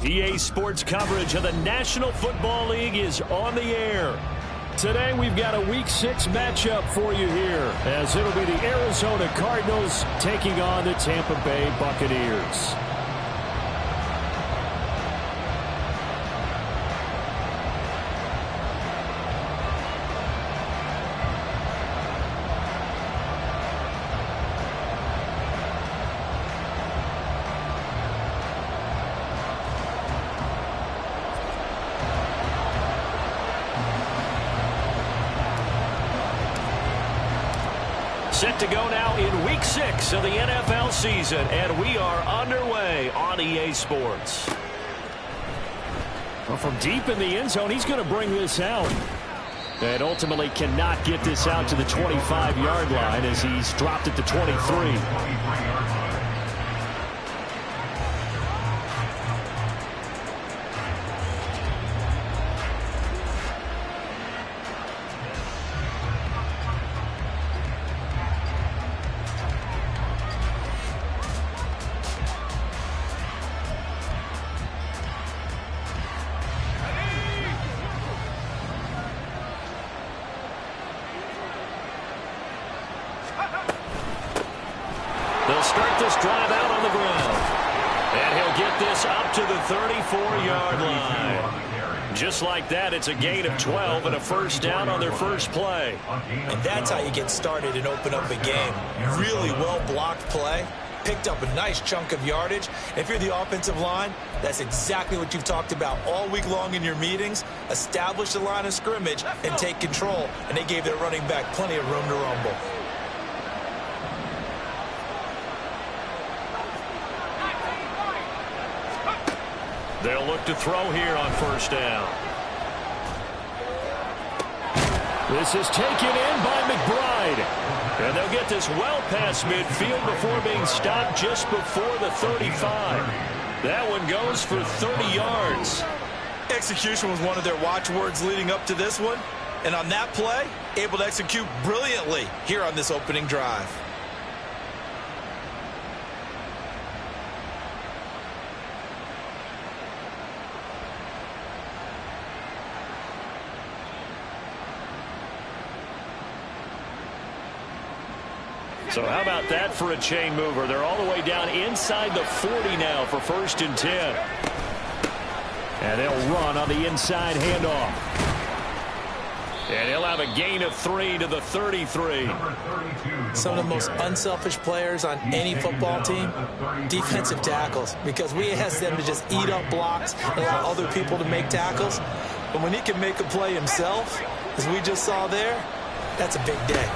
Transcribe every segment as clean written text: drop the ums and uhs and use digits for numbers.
EA Sports coverage of the National Football League is on the air. Today we've got a Week 6 matchup for you here, as it'll be the Arizona Cardinals taking on the Tampa Bay Buccaneers. Set to go now in Week 6 of the NFL season, and we are underway on EA Sports. Well, from deep in the end zone, he's going to bring this out. And ultimately cannot get this out to the 25-yard line as he's dropped it to 23. They'll start this drive out on the ground. And he'll get this up to the 34-yard line. Just like that, it's a gain of 12 and a first down on their first play. And that's how you get started and open up a game. Really well-blocked play. Picked up a nice chunk of yardage. If you're the offensive line, that's exactly what you've talked about all week long in your meetings. Establish the line of scrimmage and take control. And they gave their running back plenty of room to rumble. They'll look to throw here on first down. This is taken in by McBride. And they'll get this well past midfield before being stopped just before the 35. That one goes for 30 yards. Execution was one of their watchwords leading up to this one. And on that play, able to execute brilliantly here on this opening drive. So how about that for a chain mover? They're all the way down inside the 40 now for 1st and 10. And they'll run on the inside handoff. And he'll have a gain of 3 to the 33. Some of the most unselfish players on any football team, defensive tackles, because we ask them to just eat up blocks and allow other people to make tackles. But when he can make a play himself, as we just saw there, that's a big day.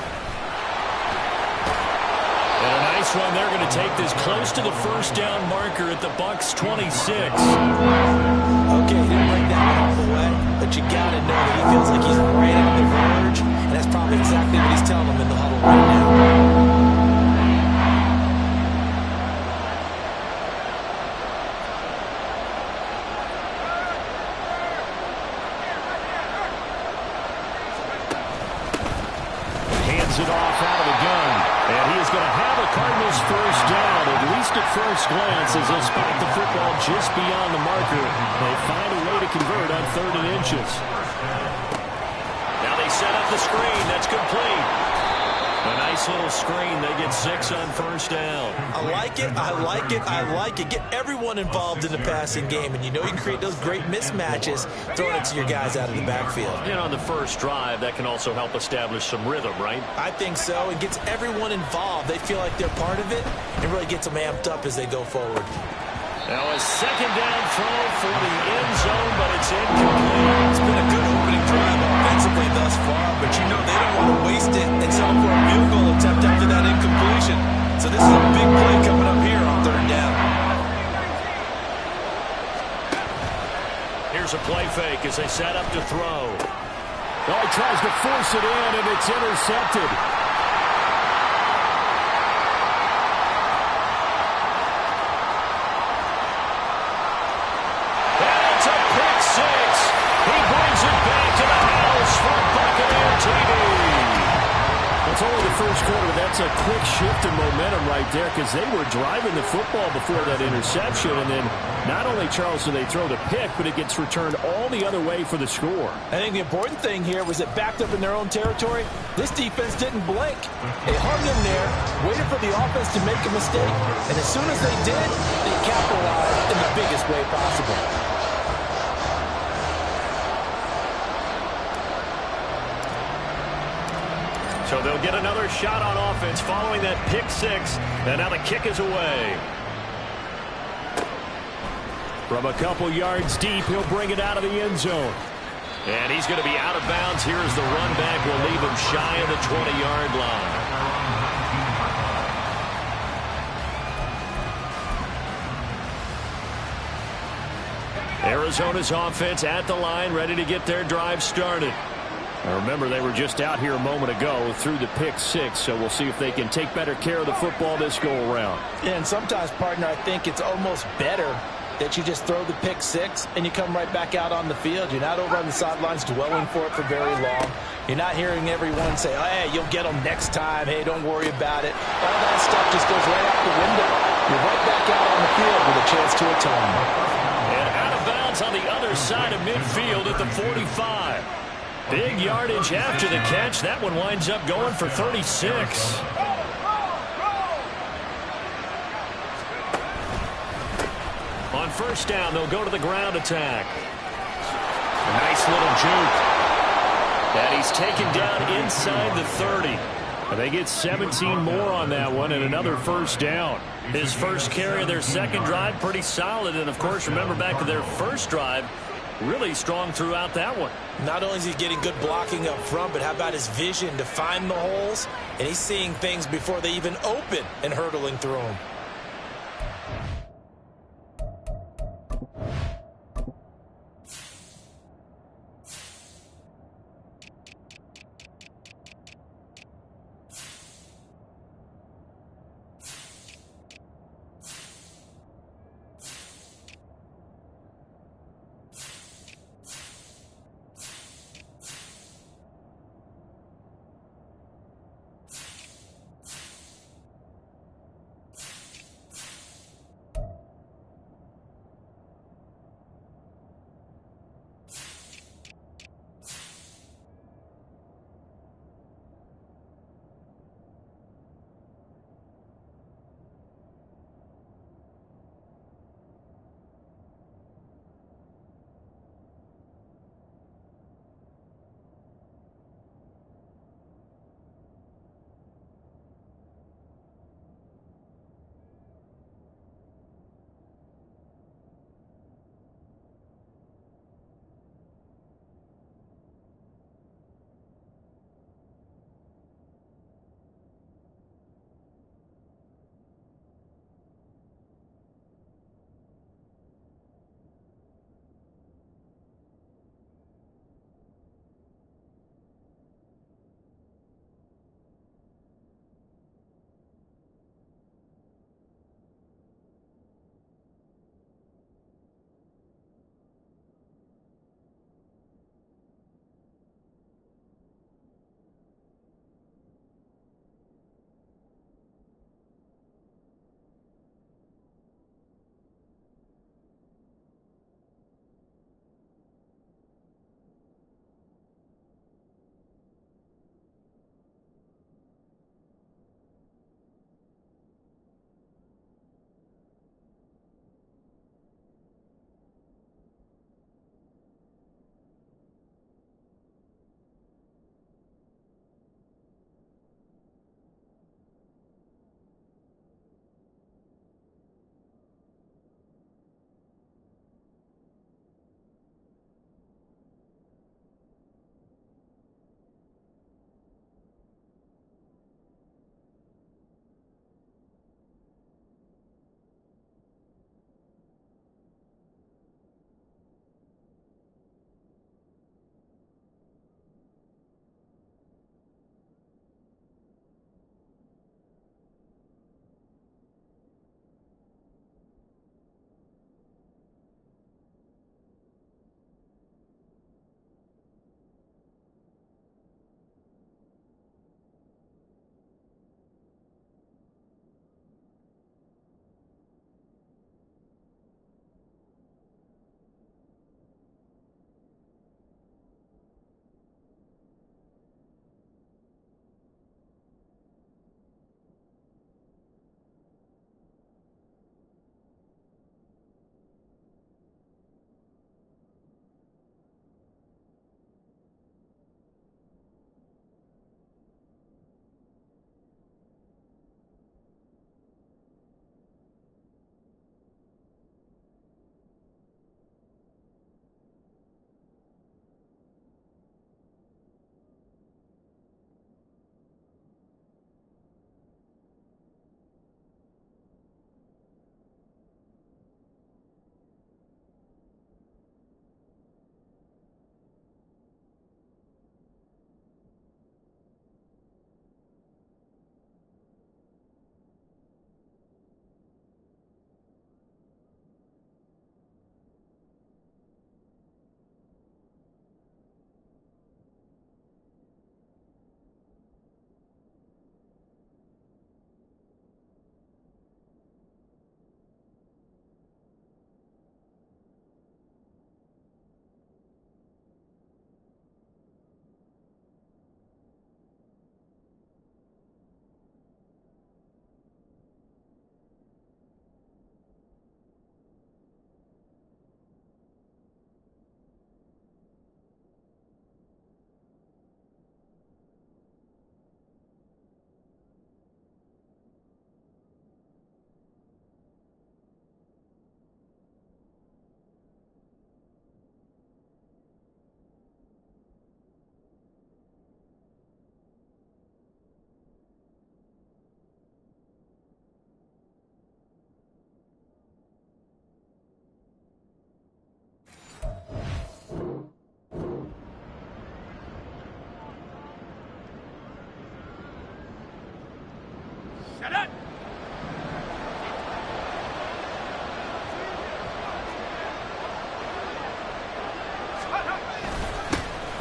And a nice run. They're going to take this close to the first down marker at the Bucs 26. Okay, he didn't bring that one all the way, but you got to know that he feels like he's right on the verge, and that's probably exactly what he's telling them in the huddle right now. It off out of the gun, and he is going to have a Cardinals first down, at least at first glance, as they'll spot the football just beyond the marker. They find a way to convert on 3rd and inches. Now they set up the screen. That's complete. A nice little screen. They get 6 on first down. I like it. I like it. I like it. Get everyone involved in the passing game, and you know you can create those great mismatches throwing it to your guys out of the backfield. And on the first drive, that can also help establish some rhythm, right? I think so. It gets everyone involved. They feel like they're part of it and really gets them amped up as they go forward. Now a second down throw for the end zone, but it's incomplete. It's been a good opening drive offensively thus far, but you know they don't want to waste it and settle for a field goal attempt after that incompletion. So this is a big play coming up here on 3rd down. Here's a play fake as they set up to throw. Oh, he tries to force it in, and it's intercepted. It's only the first quarter. That's a quick shift in momentum right there because they were driving the football before that interception. And then not only, Charles, do they throw the pick, but it gets returned all the other way for the score. I think the important thing here was it backed up in their own territory. This defense didn't blink. They hung in there, waited for the offense to make a mistake, and as soon as they did, they capitalized in the biggest way possible. So they'll get another shot on offense following that pick six. And now the kick is away. From a couple yards deep, he'll bring it out of the end zone. And he's going to be out of bounds here as the run back will leave him shy of the 20-yard line. Arizona's offense at the line, ready to get their drive started. Now remember, they were just out here a moment ago through the pick six, so we'll see if they can take better care of the football this go-around. Yeah, and sometimes, partner, I think it's almost better that you just throw the pick six and you come right back out on the field. You're not over on the sidelines dwelling for it for very long. You're not hearing everyone say, oh, hey, you'll get them next time. Hey, don't worry about it. All that stuff just goes right out the window. You're right back out on the field with a chance to atone. And out of bounds on the other side of midfield at the 45. Big yardage after the catch. That one winds up going for 36. On first down, they'll go to the ground attack. A nice little juke. And he's taken down inside the 30. And they get 17 more on that one and another first down. His first carry of their second drive, pretty solid. And, of course, remember back to their first drive, really strong throughout that one. Not only is he getting good blocking up front, but how about his vision to find the holes? And he's seeing things before they even open and hurtling through them.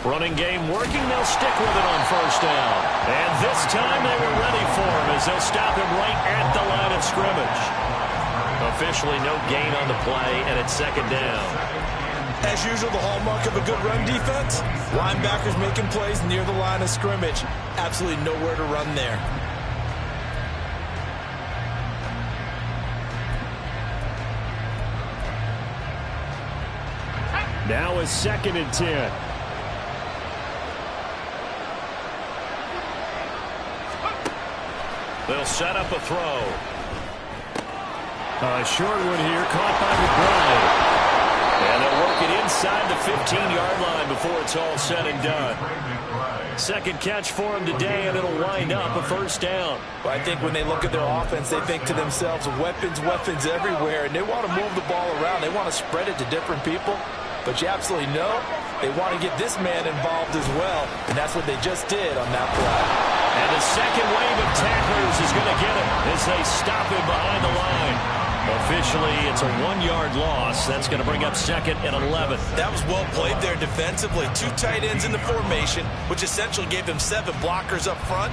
Running game working. They'll stick with it on first down. And this time they were ready for him as they'll stop him right at the line of scrimmage. Officially no gain on the play, and it's second down. As usual, the hallmark of a good run defense, linebackers making plays near the line of scrimmage. Absolutely nowhere to run there. Now is 2nd and 10. They'll set up a throw. A short one here, caught by McBride. And they'll work it inside the 15-yard line before it's all said and done. Second catch for him today, and it'll wind up a first down. Well, I think when they look at their offense, they think to themselves, weapons, weapons everywhere, and they want to move the ball around. They want to spread it to different people. But you absolutely know they want to get this man involved as well, and that's what they just did on that play. And the second wave of tacklers is going to get him as they stop him behind the line. Officially, it's a 1-yard loss. That's going to bring up 2nd and 11. That was well played there defensively. 2 tight ends in the formation, which essentially gave them 7 blockers up front.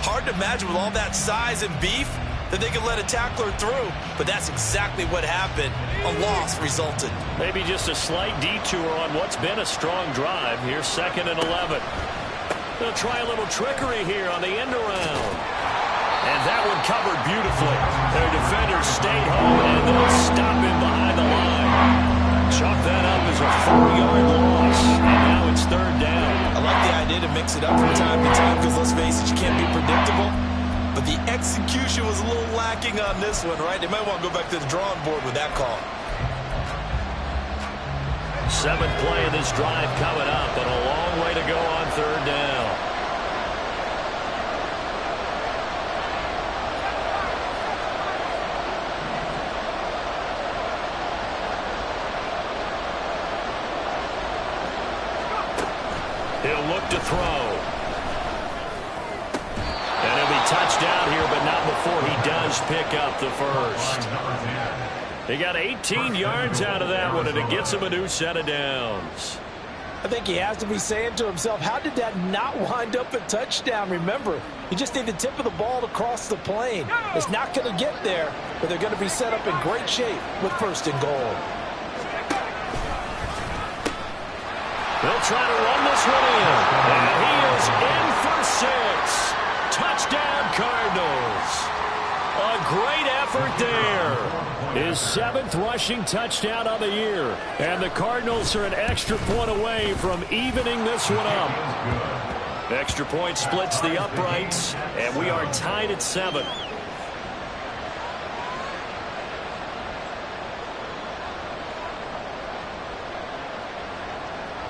Hard to imagine with all that size and beef that they could let a tackler through, but that's exactly what happened. A loss resulted. Maybe just a slight detour on what's been a strong drive. Here's 2nd and 11. They'll try a little trickery here on the end around. And that one covered beautifully. Their defenders stayed home, and they'll stop him behind the line. Chalk that up as a 4-yard loss, and now it's 3rd down. I like the idea to mix it up from time to time because, let's face it, you can't be predictable. But the execution was a little lacking on this one, right? They might want to go back to the drawing board with that call. 7th play of this drive coming up, and a long way to go on 3rd down. He'll look to throw. And he'll be touchdown here, but not before he does pick up the first. He got 18 yards out of that one, and it gets him a new set of downs. I think he has to be saying to himself, how did that not wind up a touchdown? Remember, you just need the tip of the ball to cross the plane. It's not going to get there, but they're going to be set up in great shape with 1st and goal. They'll try to run this one in. And he is in for 6. Touchdown, Cardinals. A great effort there. His 7th rushing touchdown of the year. And the Cardinals are an extra point away from evening this one up. Extra point splits the uprights, and we are tied at 7.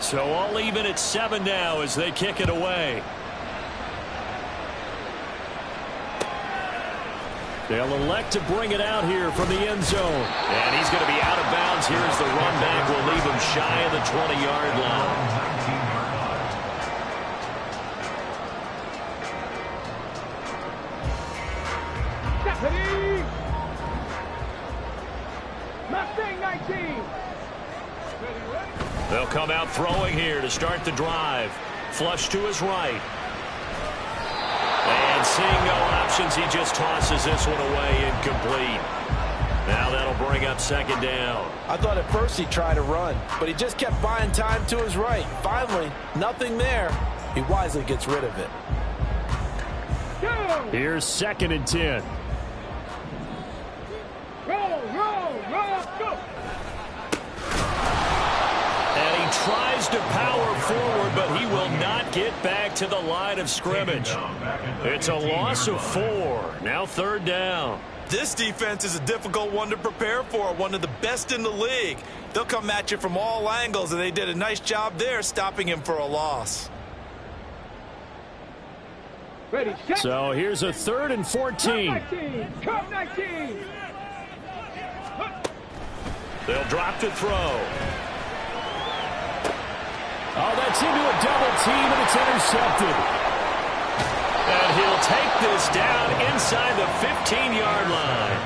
So all even at 7 now as they kick it away. They'll elect to bring it out here from the end zone. And he's going to be out of bounds here as the run back will leave him shy of the 20-yard line. They'll come out throwing here to start the drive. Flush to his right. And seeing no options, he just tosses this one away incomplete. Now that'll bring up 2nd down. I thought at first he'd try to run, but he just kept buying time to his right. Finally, nothing there. He wisely gets rid of it. Here's 2nd and 10. Go! And he tries to power forward, but he will not get back to the line of scrimmage. It's a loss of 4. Now 3rd down. This defense is a difficult one to prepare for, one of the best in the league. They'll come at you from all angles, and they did a nice job there stopping him for a loss. Ready, set. So here's a 3rd and 14. Come 19. They'll drop to throw. Oh, that's into a double team, and it's intercepted. And he'll take this down inside the 15-yard line.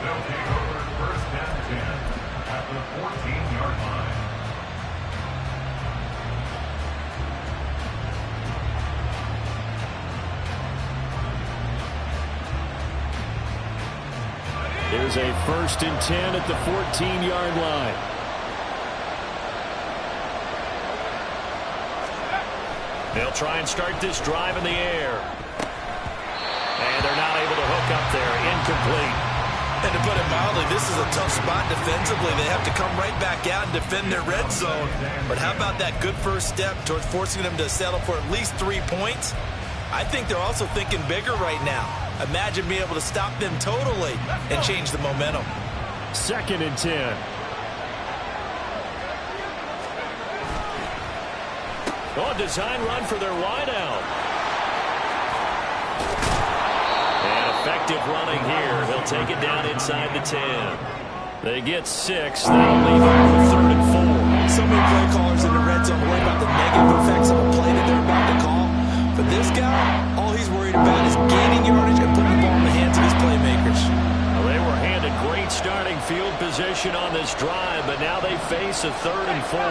They'll take over 1st and 10 at the 14-yard line. Here's a 1st and 10 at the 14-yard line. They'll try and start this drive in the air. And they're not able to hook up there. Incomplete. And to put it mildly, this is a tough spot defensively. They have to come right back out and defend their red zone. But how about that good first step towards forcing them to settle for at least 3 points? I think they're also thinking bigger right now. Imagine being able to stop them totally and change the momentum. 2nd and 10. Oh, design run for their wideout. And effective running here. He'll take it down inside the 10. They get 6. That'll leave them with 3rd and 4. So many play callers in the red zone worry about the negative effects of a play that they're about to call. But this guy, all he's worried about is gaining yardage and putting the ball in the hands of his playmakers. Well, they were handed great starting field position on this drive, but now they face a 3rd and 4.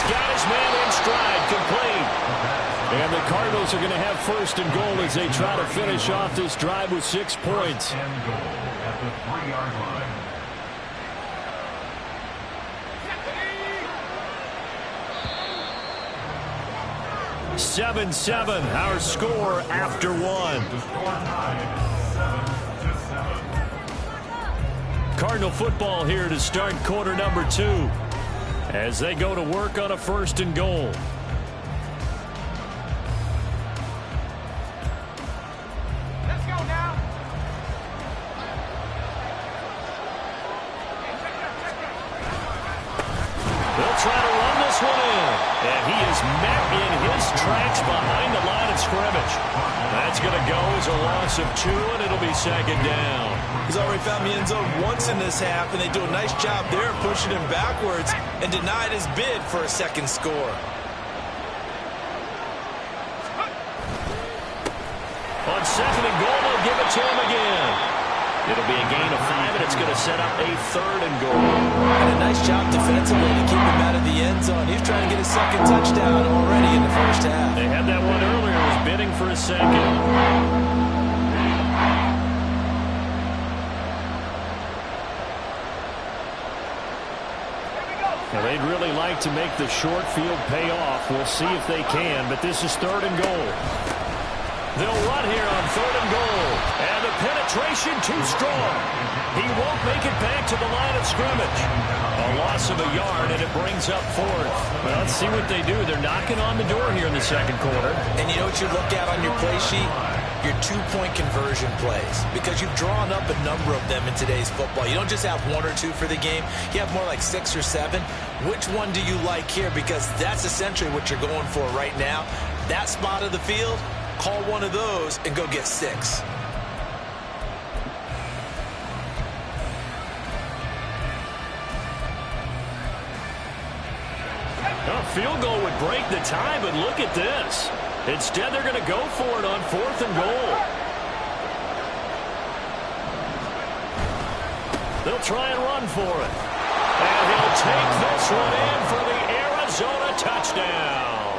Got his man in stride, complete. And the Cardinals are going to have 1st and goal as they try to finish off this drive with 6 points. And goal at the 3-yard line. 7-7, our score after 1. Cardinal football here to start quarter number 2. As they go to work on a 1st and goal. Let's go now. They'll try to run this one in. And he is met in his tracks behind the line of scrimmage. That's going to go as a loss of 2, and it'll be 2nd down. He's already found the end zone once in this half, and they do a nice job there pushing him backwards and denied his bid for a 2nd score. On 2nd and goal, they'll give it to him again. It'll be a gain of 5, and it's going to set up a 3rd and goal. And a nice job defensively to keep him out of the end zone. He's trying to get his 2nd touchdown already in the first half. They had that one earlier. Was bidding for a 2nd. Now, they'd really like to make the short field pay off. We'll see if they can, but this is 3rd and goal. They'll run here on 3rd and goal. And the penetration too strong. He won't make it back to the line of scrimmage. A loss of a yard, and it brings up 4th. Well, let's see what they do. They're knocking on the door here in the 2nd quarter. And you know what you look at on your play sheet? Your 2-point conversion plays, because you've drawn up a number of them in today's football. You don't just have 1 or 2 for the game. You have more like 6 or 7. Which one do you like here? Because that's essentially what you're going for right now. That spot of the field, call one of those and go get 6. Field goal would break the tie, but look at this. Instead, they're going to go for it on 4th and goal. They'll try and run for it. And he'll take this one in for the Arizona touchdown.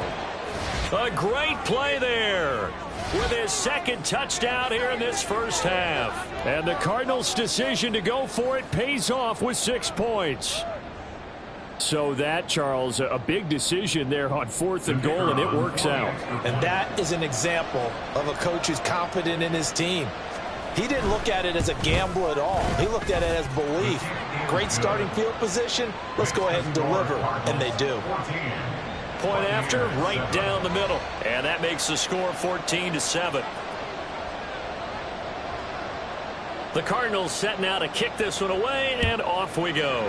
A great play there with his 2nd touchdown here in this first half. And the Cardinals' decision to go for it pays off with 6 points. So that, Charles, a big decision there on 4th and goal, and it works out. And that is an example of a coach who's confident in his team. He didn't look at it as a gamble at all. He looked at it as belief. Great starting field position. Let's go ahead and deliver. And they do. Point after, right down the middle. And that makes the score 14-7. The Cardinals setting out to kick this one away, and off we go.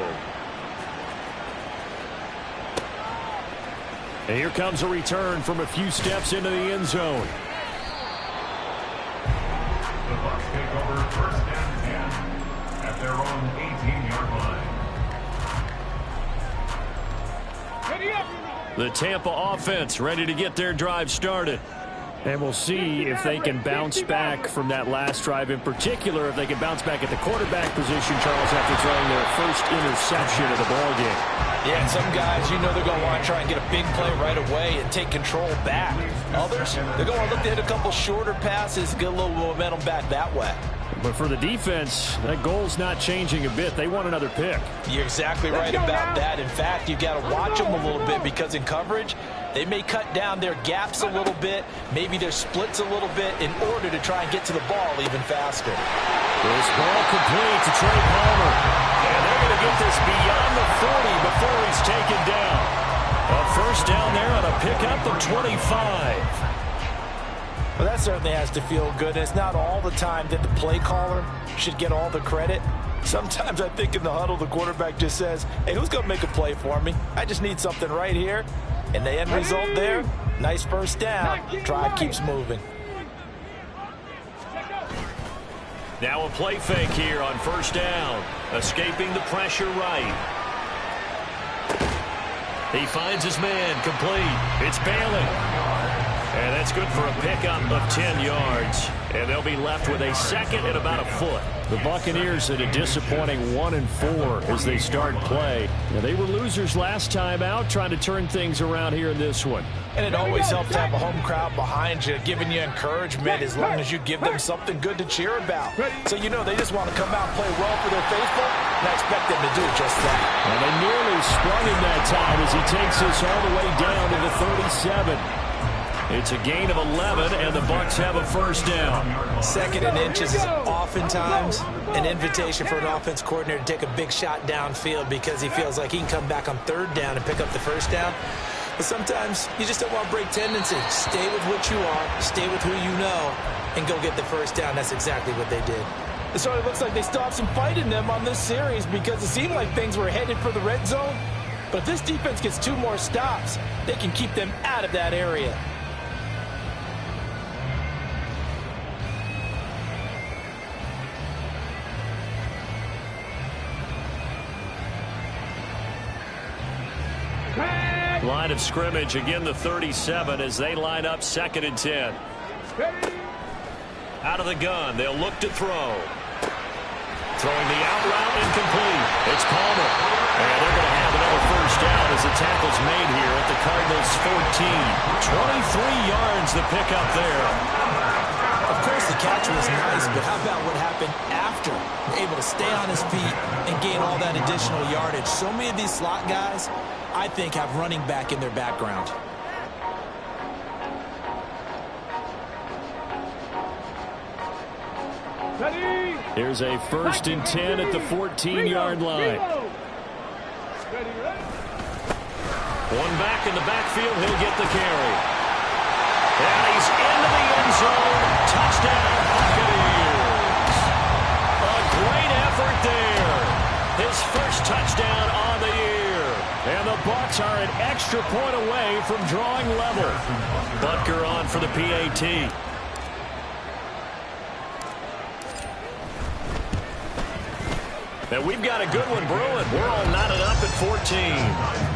And here comes a return from a few steps into the end zone. The Bucs take over 1st and 10 at their own 18-yard line. Ready up. The Tampa offense ready to get their drive started. And we'll see if they can bounce back from that last drive, in particular if they can bounce back at the quarterback position, Charles, after throwing their first interception of the ballgame. Yeah, and some guys, you know they're going to want to try and get a big play right away and take control back. Others, they're going to want to look to hit a couple shorter passes, get a little momentum back that way. But for the defense, that goal's not changing a bit. They want another pick. You're exactly right about that. In fact, you've got to watch them a little bit because in coverage, they may cut down their gaps a little bit, maybe their splits a little bit in order to try and get to the ball even faster. This ball complete to Trey Palmer. And they're going to get this beyond the 40 before he's taken down. A first down there on a pickup of 25. Well, that certainly has to feel good. And it's not all the time that the play caller should get all the credit. Sometimes I think in the huddle, the quarterback just says, hey, who's going to make a play for me? I just need something right here. And the end result there, nice first down. Drive keeps moving. Now a play fake here on first down. Escaping the pressure right. He finds his man complete. It's Bailey. And that's good for a pickup of 10 yards. And they'll be left with a second and about a foot. The Buccaneers at a disappointing 1-4 as they start play. Now, they were losers last time out, trying to turn things around here in this one. And it always helps to have a home crowd behind you, giving you encouragement as long as you give them something good to cheer about. So you know they just want to come out and play well for their faithful, and I expect them to do just that. And they nearly sprung him that time as he takes us all the way down to the 37. It's a gain of 11, and the Bucs have a first down. Second and inches is oftentimes an invitation for an offense coordinator to take a big shot downfield because he feels like he can come back on third down and pick up the first down. But sometimes you just don't want to break tendency. Stay with what you are, stay with who you know, and go get the first down. That's exactly what they did. It sort of looks like they still have some fight in them on this series because it seemed like things were headed for the red zone. But if this defense gets 2 more stops, they can keep them out of that area. Line of scrimmage, again the 37 as they line up second and 10. Out of the gun, they'll look to throw. Throwing the out route incomplete. It's Palmer. And they're going to have another first down as the tackle's made here at the Cardinals' 14. 23 yards the pickup there. Of course, the catch was nice, but how about what happened after? Able to stay on his feet and gain all that additional yardage. So many of these slot guys, I think, have running back in their background. Here's a first and 10 at the 14-yard line. One back in the backfield, he'll get the carry. And he's into the end zone. Touchdown, Buccaneers. A great effort there. His first touchdown on the year. And the Bucs are an extra point away from drawing level. Butker on for the PAT. And we've got a good one brewing. We're all knotted up at 14.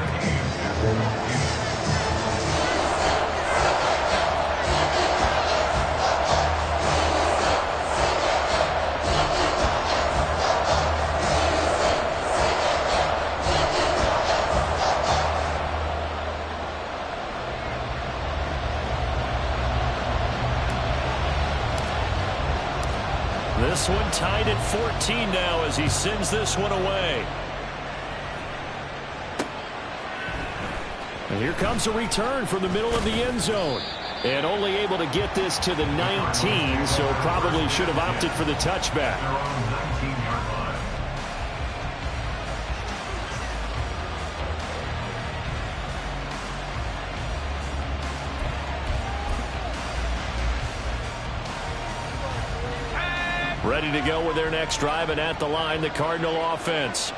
This one tied at 14 now as he sends this one away. And here comes a return from the middle of the end zone. And only able to get this to the 19, so probably should have opted for the touchback. Ready to go with their next drive, and at the line, the Cardinal offense.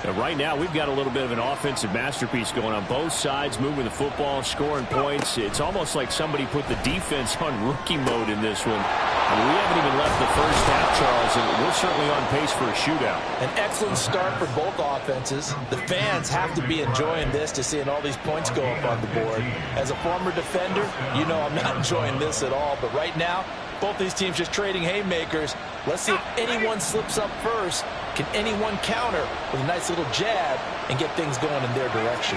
And right now, we've got a little bit of an offensive masterpiece going on both sides, moving the football, scoring points. It's almost like somebody put the defense on rookie mode in this one. I mean, we haven't even left the first half, Charles, and we're certainly on pace for a shootout. An excellent start for both offenses. The fans have to be enjoying this to seeing all these points go up on the board. As a former defender, you know I'm not enjoying this at all. But right now, both these teams just trading haymakers. Let's see if anyone slips up first. Can anyone counter with a nice little jab and get things going in their direction?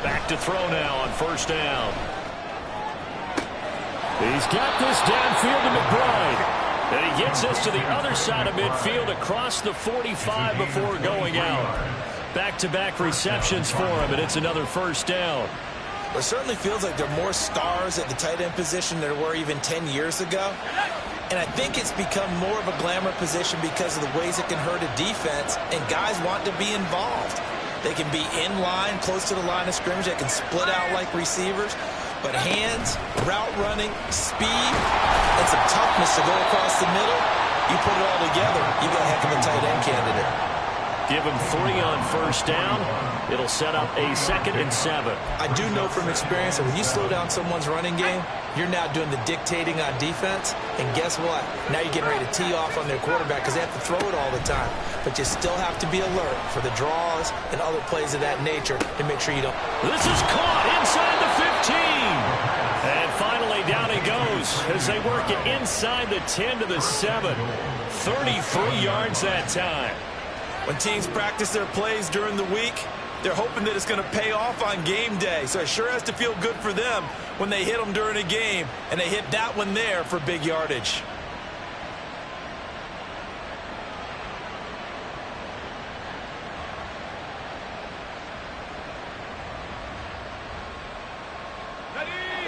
Back to throw now on first down. He's got this downfield to McBride. And he gets this to the other side of midfield across the 45 before going out. Back-to-back receptions for him, and it's another first down. Well, it certainly feels like there are more stars at the tight end position than there were even 10 years ago. And I think it's become more of a glamour position because of the ways it can hurt a defense, and guys want to be involved. They can be in line, close to the line of scrimmage. They can split out like receivers. But hands, route running, speed, and some toughness to go across the middle, you put it all together, you got a heck of a tight end candidate. Give him 3 on first down. It'll set up a 2nd and 7. I do know from experience that when you slow down someone's running game, you're now doing the dictating on defense. And guess what? Now you're getting ready to tee off on their quarterback because they have to throw it all the time. But you still have to be alert for the draws and other plays of that nature to make sure you don't. This is caught inside the 15. And finally down he goes as they work it inside the 10 to the 7. 33 yards that time. When teams practice their plays during the week, they're hoping that it's going to pay off on game day. So it sure has to feel good for them when they hit them during a game, and they hit that one there for big yardage.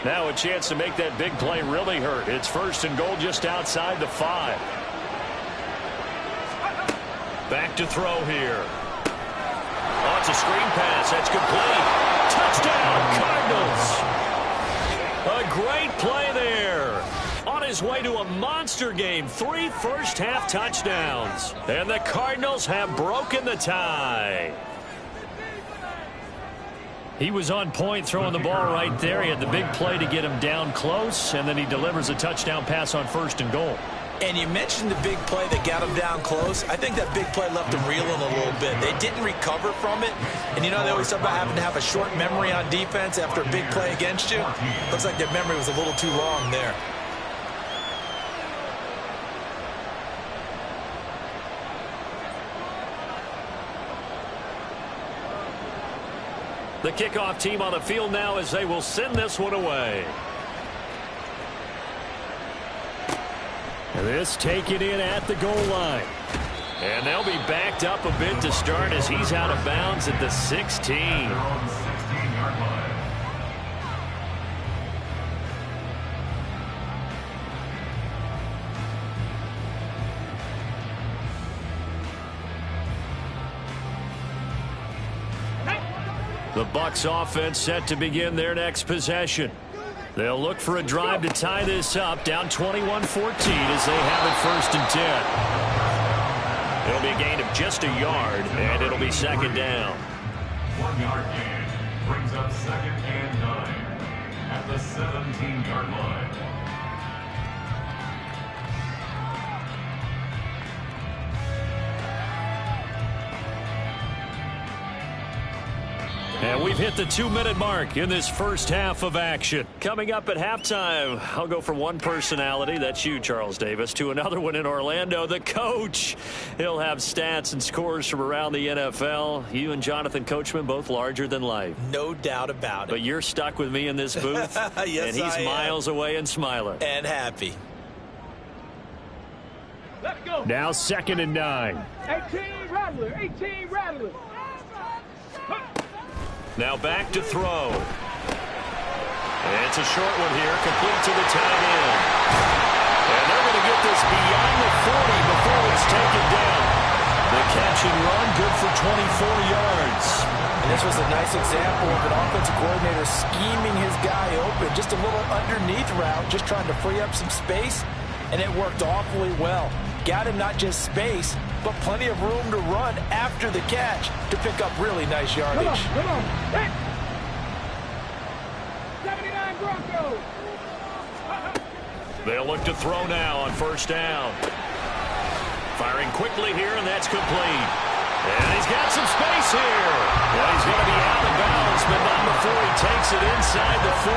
Now a chance to make that big play really hurt. It's 1st and goal just outside the 5. Back to throw here. Oh, it's a screen pass. That's complete. Touchdown, Cardinals. A great play there. On his way to a monster game. 3 first-half touchdowns. And the Cardinals have broken the tie. He was on point throwing the ball right there. He had the big play to get him down close, and then he delivers a touchdown pass on 1st and goal. And you mentioned the big play that got him down close. I think that big play left him reeling a little bit. They didn't recover from it. And you know, they always talk about having to have a short memory on defense after a big play against you. Looks like their memory was a little too long there. The kickoff team on the field now as they will send this one away. This taken in at the goal line. And they'll be backed up a bit to start as he's out of bounds at the 16. The Bucs offense set to begin their next possession. They'll look for a drive to tie this up, down 21-14 as they have it 1st and 10. It'll be a gain of just a yard, and it'll be 2nd down. 1-yard gain brings up 2nd and 9 at the 17-yard line. And we've hit the 2-minute mark in this first half of action. Coming up at halftime, I'll go from one personality, that's you, Charles Davis, to another one in Orlando, the coach. He'll have stats and scores from around the NFL. You and Jonathan Coachman, both larger than life. No doubt about it. But you're stuck with me in this booth. Yes, and he's miles away and smiling. And happy. Let's go. Now 2nd and 9. 18 Rattler. 18 Rattler. Now back to throw. It's a short one here, complete to the tight end. And they're going to get this beyond the 40 before it's taken down. The catch and run, good for 24 yards. And this was a nice example of an offensive coordinator scheming his guy open. Just a little underneath route, just trying to free up some space, and it worked awfully well. got him not just space, but plenty of room to run after the catch to pick up really nice yardage. Come on. Hit. 79 Broncos. They'll look to throw now on first down. Firing quickly here, and that's complete. And he's got some space here. Well, he's going to be out of bounds, but not before he takes it inside the 40.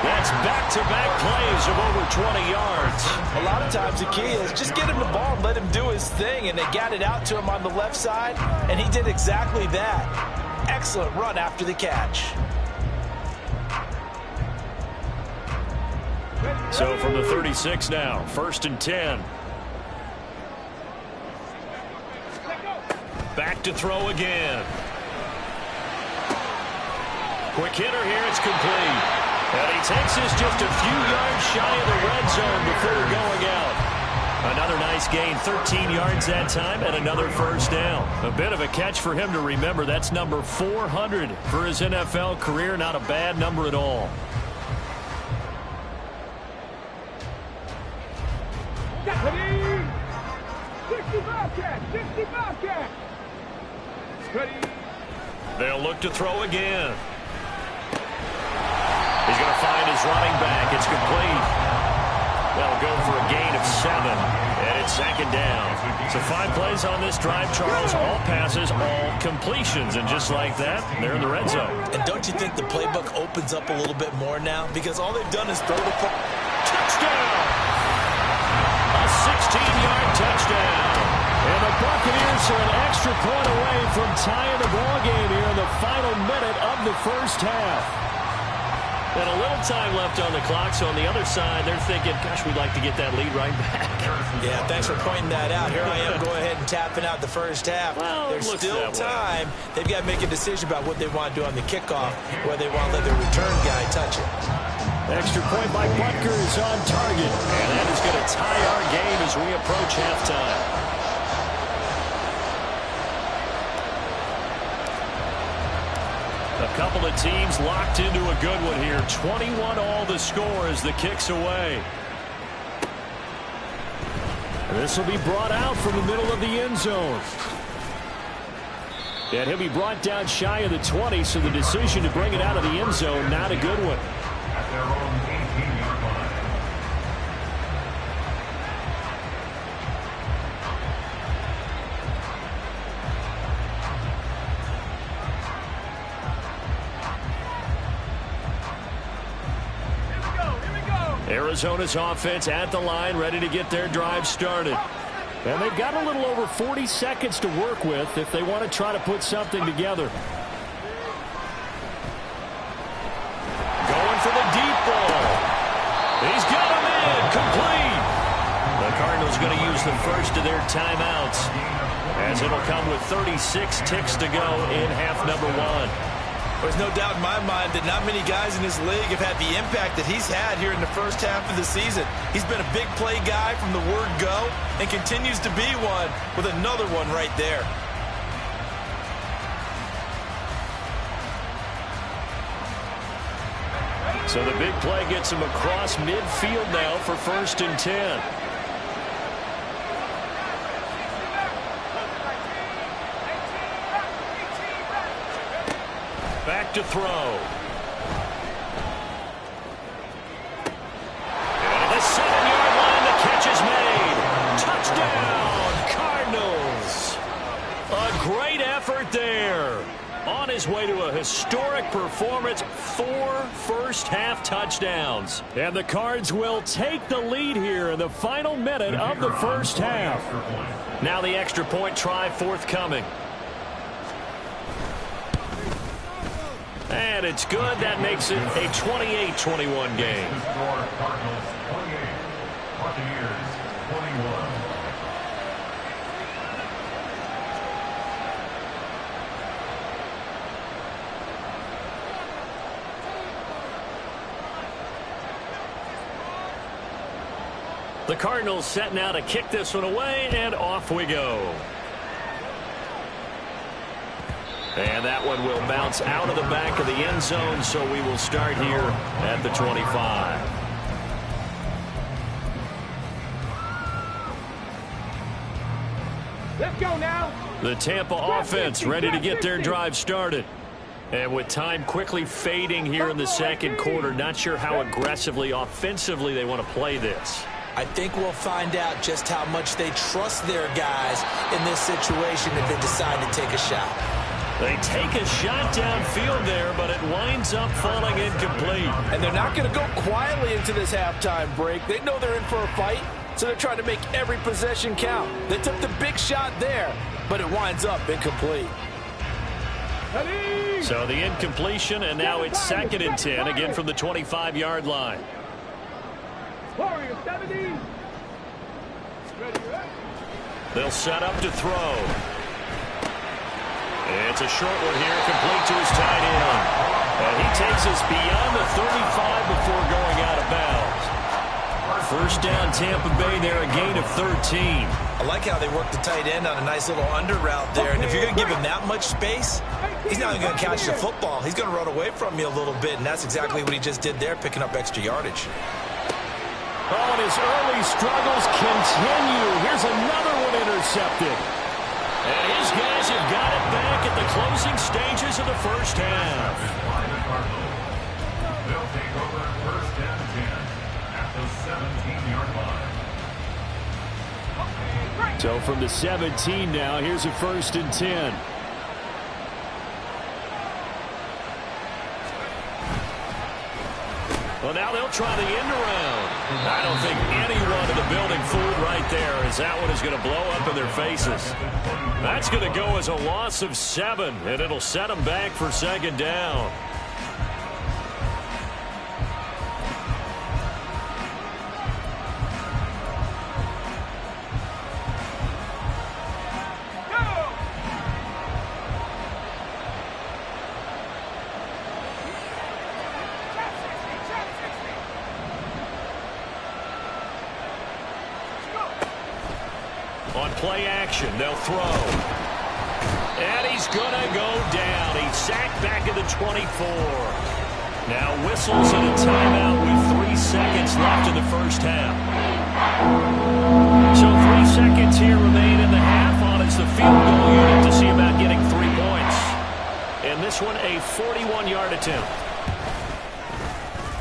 That's back-to-back plays of over 20 yards. A lot of times the key is just get him the ball and let him do his thing, and they got it out to him on the left side, and he did exactly that. Excellent run after the catch. So from the 36 now, 1st and 10. Back to throw again. Quick hitter here, it's complete. And he takes this just a few yards shy of the red zone before going out. Another nice gain, 13 yards that time, and another first down. A bit of a catch for him to remember. That's number 400 for his NFL career. Not a bad number at all. Ready. 65 catch. 65 catch. Ready. They'll look to throw again. He's going to find his running back. It's complete. That'll go for a gain of 7. And it's 2nd down. So 5 plays on this drive, Charles. All passes, all completions. And just like that, they're in the red zone. And don't you think the playbook opens up a little bit more now? Because all they've done is throw the ball. Touchdown! A 16-yard touchdown. And the Buccaneers are an extra point away from tying the ball game here in the final minute of the first half. And a little time left on the clock, so on the other side, they're thinking, gosh, we'd like to get that lead right back. Yeah, thanks for pointing that out. Here I am going ahead and tapping out the first half. Well, there's still time. They've got to make a decision about what they want to do on the kickoff, whether they want to let their return guy touch it. Extra point by Butker is on target. And that is going to tie our game as we approach halftime. A couple of teams locked into a good one here. 21 all the score as the kick's away. This will be brought out from the middle of the end zone. And he'll be brought down shy of the 20, so the decision to bring it out of the end zone, not a good one. At their own 18-yard line. Arizona's offense at the line, ready to get their drive started. And they've got a little over 40 seconds to work with if they want to try to put something together. Going for the deep ball. He's got him in. Complete. The Cardinals going to use the first of their timeouts, as it'll come with 36 ticks to go in half number 1. There's no doubt in my mind that not many guys in this league have had the impact that he's had here in the first half of the season. He's been a big play guy from the word go and continues to be one with another one right there. So the big play gets him across midfield now for 1st and 10. Back to throw. And at the 7-yard line, the catch is made. Touchdown, Cardinals. A great effort there. On his way to a historic performance, 4 first-half touchdowns. And the Cards will take the lead here in the final minute of the first half. Now the extra point try forthcoming. And it's good. That makes it a 28-21 game. The score, Cardinals 28, Buccaneers 21. The Cardinals set now to kick this one away, and off we go. And that one will bounce out of the back of the end zone, so we will start here at the 25. Let's go now. The Tampa offense ready to get their drive started. And with time quickly fading here in the second quarter, not sure how aggressively, offensively they want to play this. I think we'll find out just how much they trust their guys in this situation if they decide to take a shot. They take a shot downfield there, but it winds up falling incomplete. And they're not going to go quietly into this halftime break. They know they're in for a fight, so they're trying to make every possession count. They took the big shot there, but it winds up incomplete. So the incompletion, and now it's 2nd and 10, again from the 25-yard line. Warriors 70. They'll set up to throw. It's a short one here, complete to his tight end. And he takes us beyond the 35 before going out of bounds. First down, Tampa Bay there, a gain of 13. I like how they work the tight end on a nice little under route there. And if you're going to give him that much space, he's not even going to catch the football. He's going to run away from you a little bit, and that's exactly what he just did there, picking up extra yardage. Oh, and his early struggles continue. Here's another one intercepted. And his guys have got it back at the closing stages of the first half. They'll take over 1st and 10 at the 17-yard line. So from the 17 now, here's a 1st and 10. Well, now they'll try the end around. I don't think anyone in the building fooled right there, as that one is going to blow up in their faces. That's going to go as a loss of 7, and it'll set them back for 2nd down. On play action, they'll throw. And he's going to go down. He's sacked back at the 24. Now whistles and a timeout with 3 seconds left in the first half. So 3 seconds here remain in the half on as the field goal unit to see about getting 3 points. And this one a 41-yard attempt.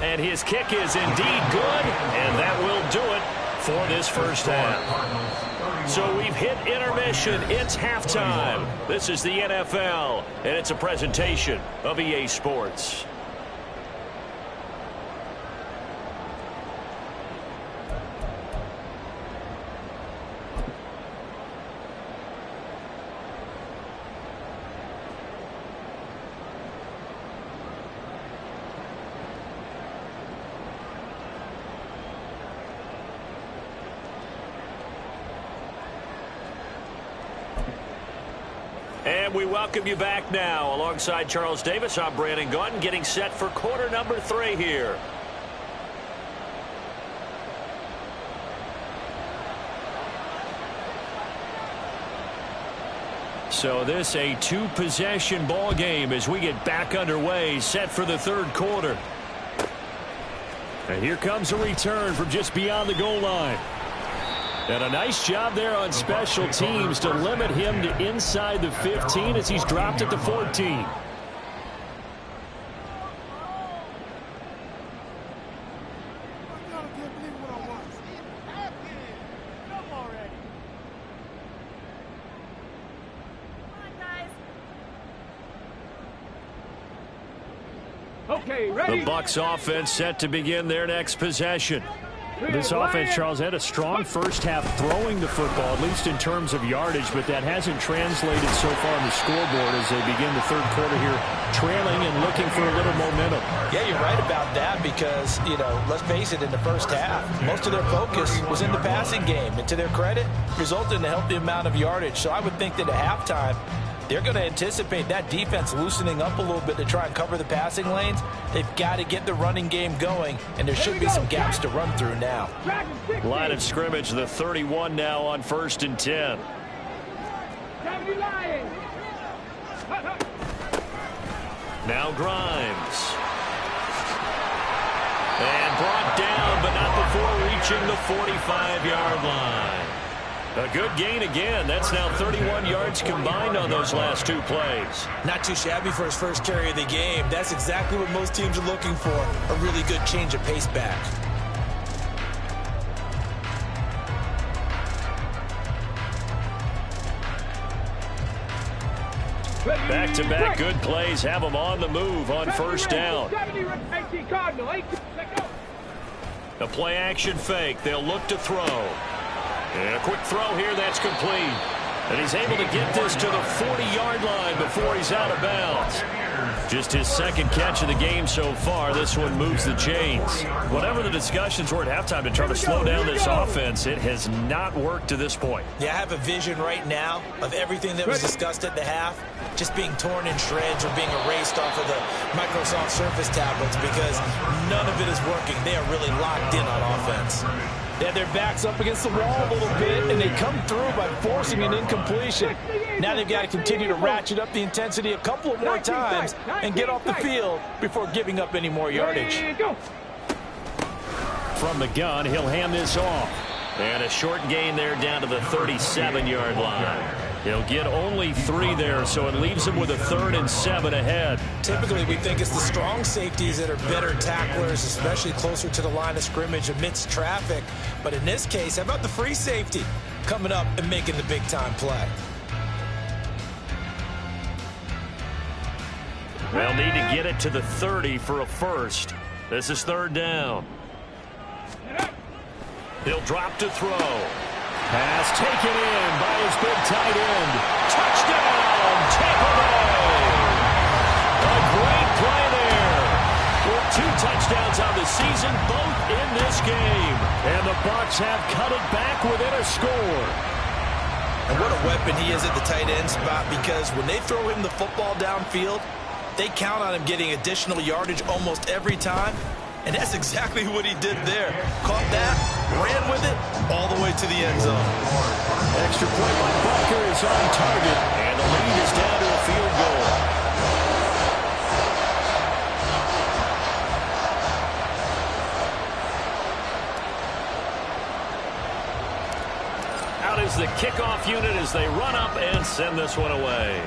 And his kick is indeed good, and that will do it for this first half. So we've hit intermission. It's halftime. This is the NFL, and it's a presentation of EA Sports. And we welcome you back now. Alongside Charles Davis, I'm Brandon Gaudin, getting set for quarter number 3 here. So this a 2-possession ball game as we get back underway, set for the 3rd quarter. And here comes a return from just beyond the goal line. And a nice job there on special teams to limit him to inside the 15 as he's dropped at the 14. Okay, ready? The Bucs offense set to begin their next possession. This offense, Charles, had a strong first half throwing the football, at least in terms of yardage, but that hasn't translated so far on the scoreboard as they begin the 3rd quarter here, trailing and looking for a little momentum. Yeah, you're right about that because, you know, let's face it, in the first half, most of their focus was in the passing game, and to their credit, resulted in a healthy amount of yardage. So I would think that at halftime, they're going to anticipate that defense loosening up a little bit to try and cover the passing lanes. They've got to get the running game going, and there should be some gaps to run through now. Line of scrimmage, the 31 now on 1st and 10. Now Grimes. And brought down, but not before reaching the 45-yard line. A good gain again. That's now 31 yards combined on those last 2 plays. Not too shabby for his first carry of the game. That's exactly what most teams are looking for, a really good change of pace back. Back-to-back good plays have them on the move on first down. A play-action fake. They'll look to throw. And a quick throw here that's complete. And he's able to get this to the 40-yard line before he's out of bounds. Just his second catch of the game so far. This one moves the chains. Whatever the discussions were at halftime to try to slow down this offense, it has not worked to this point. Yeah, I have a vision right now of everything that was discussed at the half just being torn in shreds or being erased off of the Microsoft Surface tablets because none of it is working. They are really locked in on offense. They have their backs up against the wall a little bit, and they come through by forcing an incompletion. Now they've got to continue to ratchet up the intensity a couple of more times and get off the field before giving up any more yardage. From the gun, he'll hand this off. And a short gain there down to the 37-yard line. He'll get only 3 there, so it leaves him with a 3rd and 7 ahead. Typically, we think it's the strong safeties that are better tacklers, especially closer to the line of scrimmage amidst traffic. But in this case, how about the free safety coming up and making the big-time play? They'll need to get it to the 30 for a first. This is 3rd down. He'll drop to throw. Pass taken in by his big tight end. Touchdown, Tampa Bay! A great play there. With 2 touchdowns on the season, both in this game. And the Bucs have cut it back within a score. And what a weapon he is at the tight end spot, because when they throw him the football downfield, they count on him getting additional yardage almost every time. And that's exactly what he did there. Caught that, ran with it, all the way to the end zone. Extra point by Butker is on target, and the lead is down to a field goal. Out is the kickoff unit as they run up and send this one away.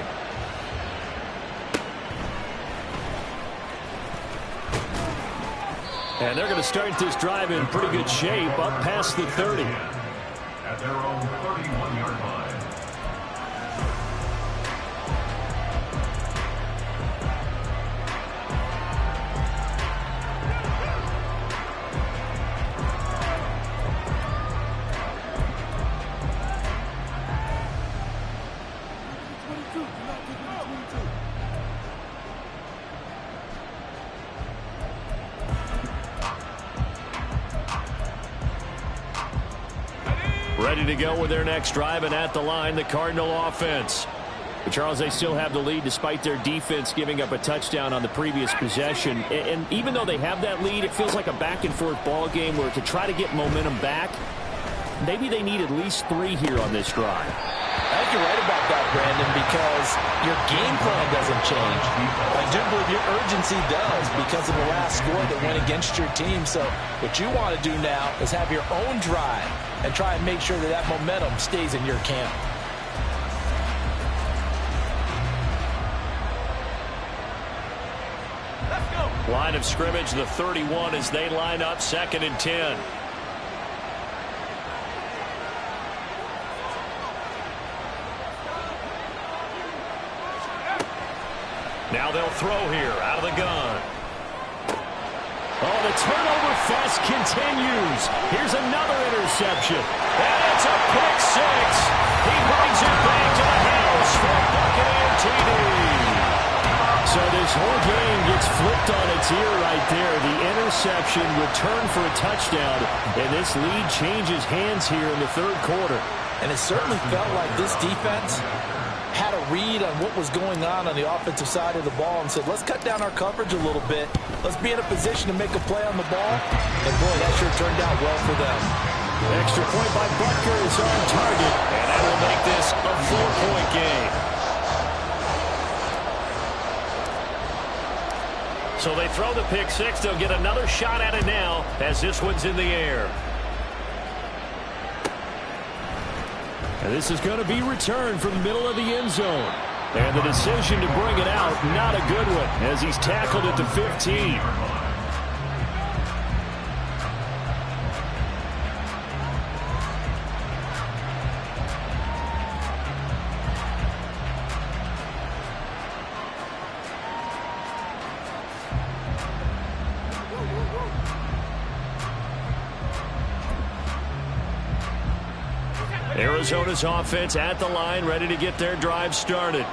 And they're going to start this drive in pretty good shape, up past the 30. At their own 31-yard line. Ready to go with their next drive, and at the line, the Cardinal offense. But Charles, they still have the lead despite their defense giving up a touchdown on the previous possession. And even though they have that lead, it feels like a back-and-forth ball game where to try to get momentum back, maybe they need at least 3 here on this drive. I think you're right about that, Brandon, because your game plan doesn't change. I do believe your urgency does because of the last score that went against your team. So what you want to do now is have your own drive and try and make sure that that momentum stays in your camp. Let's go. Line of scrimmage, the 31 as they line up, 2nd and 10. Now they'll throw here out of the gun. Oh, the turnover fest continues. Here's another interception. And it's a pick 6. He brings it back to the house for a Buccaneer TD. So this whole game gets flipped on its ear right there. The interception returned for a touchdown. And this lead changes hands here in the 3rd quarter. And it certainly felt like this defense had a read on what was going on the offensive side of the ball and said, let's cut down our coverage a little bit. Let's be in a position to make a play on the ball. And, boy, that sure turned out well for them. Extra point by Butker is on target. And that will make this a 4-point game. So they throw the pick 6. They'll get another shot at it now as this one's in the air. And this is going to be returned from the middle of the end zone. And the decision to bring it out, not a good one, as he's tackled at the 15. Arizona's offense at the line, ready to get their drive started.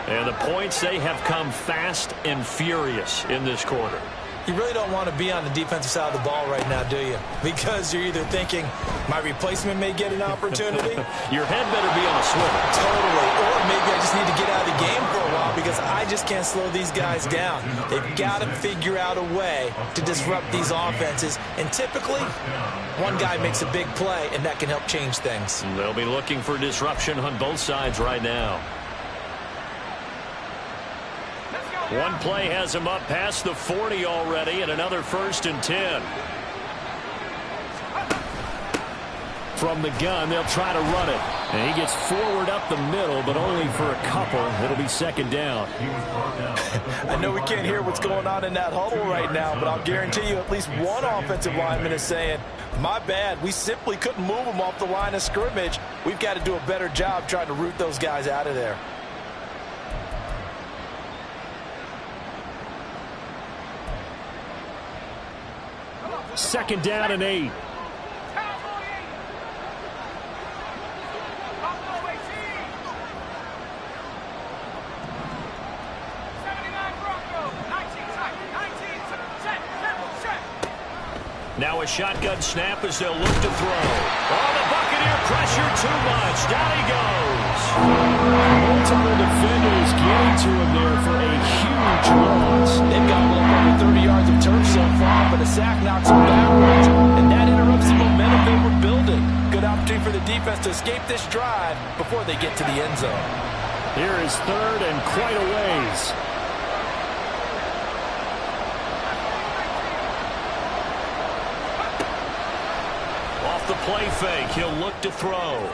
And the points, they have come fast and furious in this quarter. You really don't want to be on the defensive side of the ball right now, do you? Because you're either thinking, my replacement may get an opportunity. Your head better be on a swivel. Totally. Or maybe I just need to get out of the game for a while because I just can't slow these guys down. They've got to figure out a way to disrupt these offenses. And typically, one guy makes a big play, and that can help change things. They'll be looking for disruption on both sides right now. One play has him up past the 40 already, and another 1st and 10. From the gun, they'll try to run it. And he gets forward up the middle, but only for a couple. It'll be 2nd down. I know we can't hear what's going on in that huddle right now, but I'll guarantee you at least one offensive lineman is saying, my bad, we simply couldn't move them off the line of scrimmage. We've got to do a better job trying to root those guys out of there. Second down and 8. Now a shotgun snap as they'll look to throw. Oh, the Buccaneer pressure too much. Down he goes. Multiple defenders getting to him there for a huge loss. They've got a little over 30 yards of turf so far, but a sack knocks them backwards, and that interrupts the momentum they were building. Good opportunity for the defense to escape this drive before they get to the end zone. Here is 3rd and quite a ways. The play fake. He'll look to throw.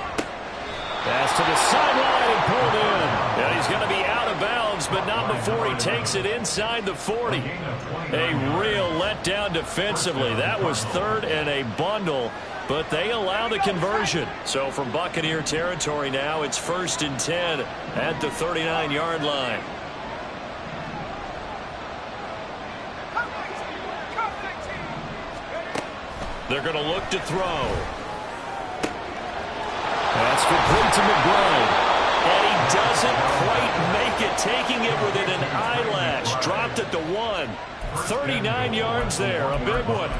Pass to the sideline and pulled in. And he's going to be out of bounds, but not before he takes it inside the 40. A real letdown defensively. That was 3rd and a bundle, but they allow the conversion. So from Buccaneer territory now, it's 1st and 10 at the 39-yard line. They're going to look to throw. That's complete to McBride. And he doesn't quite make it, taking it within an eyelash. Dropped at the 1. 39 yards there, a big one.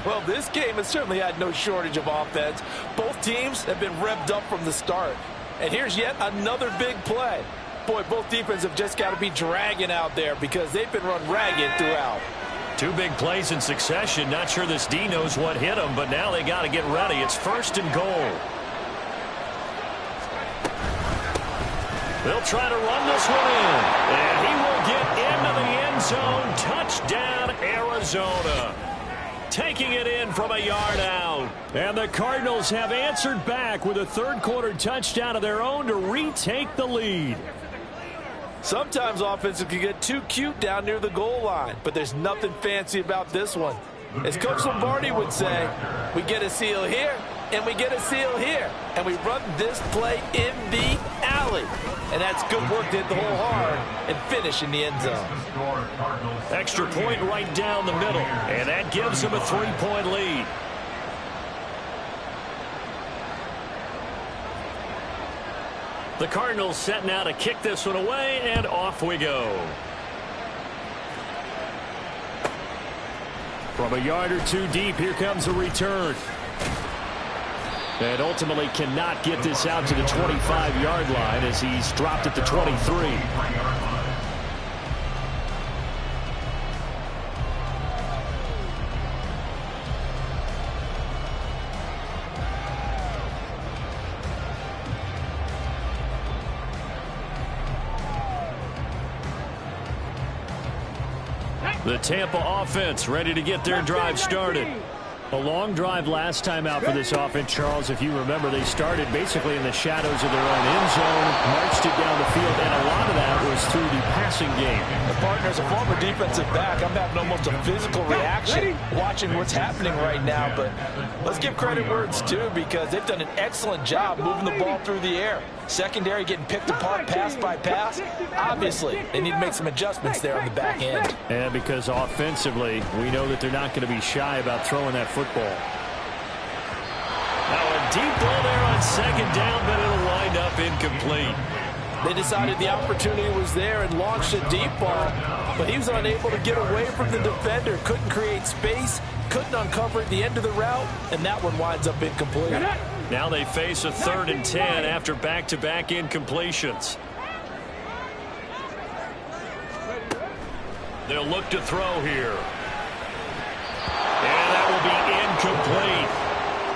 Well, this game has certainly had no shortage of offense. Both teams have been revved up from the start. And here's yet another big play. Boy, both defenses have just got to be dragging out there because they've been run ragged throughout. 2 big plays in succession. Not sure this D knows what hit him, but now they got to get ready. It's 1st and goal. They'll try to run this one in. And he will get into the end zone. Touchdown, Arizona. Taking it in from a yard out. And the Cardinals have answered back with a 3rd quarter touchdown of their own to retake the lead. Sometimes offenses can get too cute down near the goal line, but there's nothing fancy about this one. As Coach Lombardi would say, we get a seal here, and we get a seal here, and we run this play in the alley. And that's good work to hit the hole hard and finish in the end zone. Extra point right down the middle, and that gives them a 3-point lead. The Cardinals setting out to kick this one away, and off we go. From a yard or 2 deep, here comes a return. And ultimately cannot get this out to the 25-yard line as he's dropped at the 23. The Tampa offense ready to get their drive started. A long drive last time out for this offense, Charles. If you remember, they started basically in the shadows of their own end zone, marched it down the field, and a lot of that was through the passing game. The partner's a former defensive back. I'm having almost a physical reaction watching what's happening right now. But let's give credit where it's due, because they've done an excellent job moving the ball through the air. Secondary getting picked apart pass by pass. Obviously, they need to make some adjustments there on the back end. And because offensively, we know that they're not going to be shy about throwing that football. Now a deep ball there on second down, but it'll wind up incomplete. They decided the opportunity was there and launched a deep ball, but he was unable to get away from the defender. Couldn't create space, couldn't uncover at the end of the route, and that one winds up incomplete. Now they face a 3rd and 10 after back-to-back incompletions. They'll look to throw here. And that will be incomplete.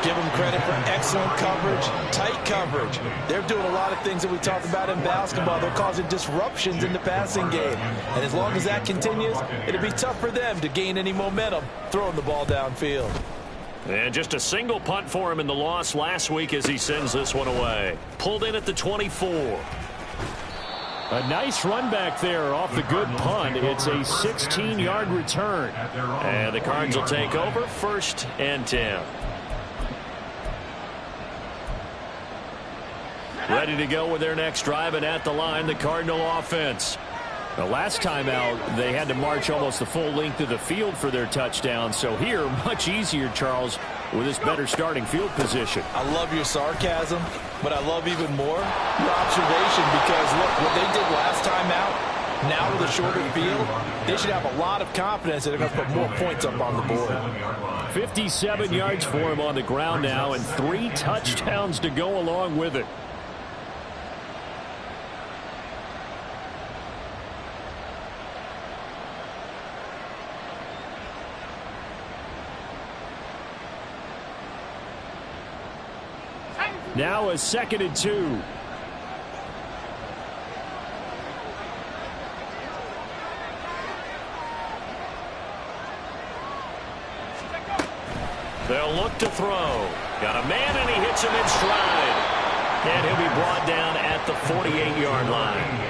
Give them credit for excellent coverage, tight coverage. They're doing a lot of things that we talk about in basketball. They're causing disruptions in the passing game. And as long as that continues, it'll be tough for them to gain any momentum throwing the ball downfield. And just a single punt for him in the loss last week as he sends this one away. Pulled in at the 24. A nice run back there off the good punt. It's a 16-yard return. And the Cards will take over 1st and 10. Ready to go with their next drive, and at the line, the Cardinal offense. The last time out, they had to march almost the full length of the field for their touchdown. So here, much easier, Charles, with this better starting field position. I love your sarcasm, but I love even more your observation, because, look, what they did last time out, now with a shorter field, they should have a lot of confidence that they're going to put more points up on the board. 57 yards for him on the ground now, and 3 touchdowns to go along with it. Now a 2nd and 2. They'll look to throw. Got a man, and he hits him in stride. And he'll be brought down at the 48-yard line.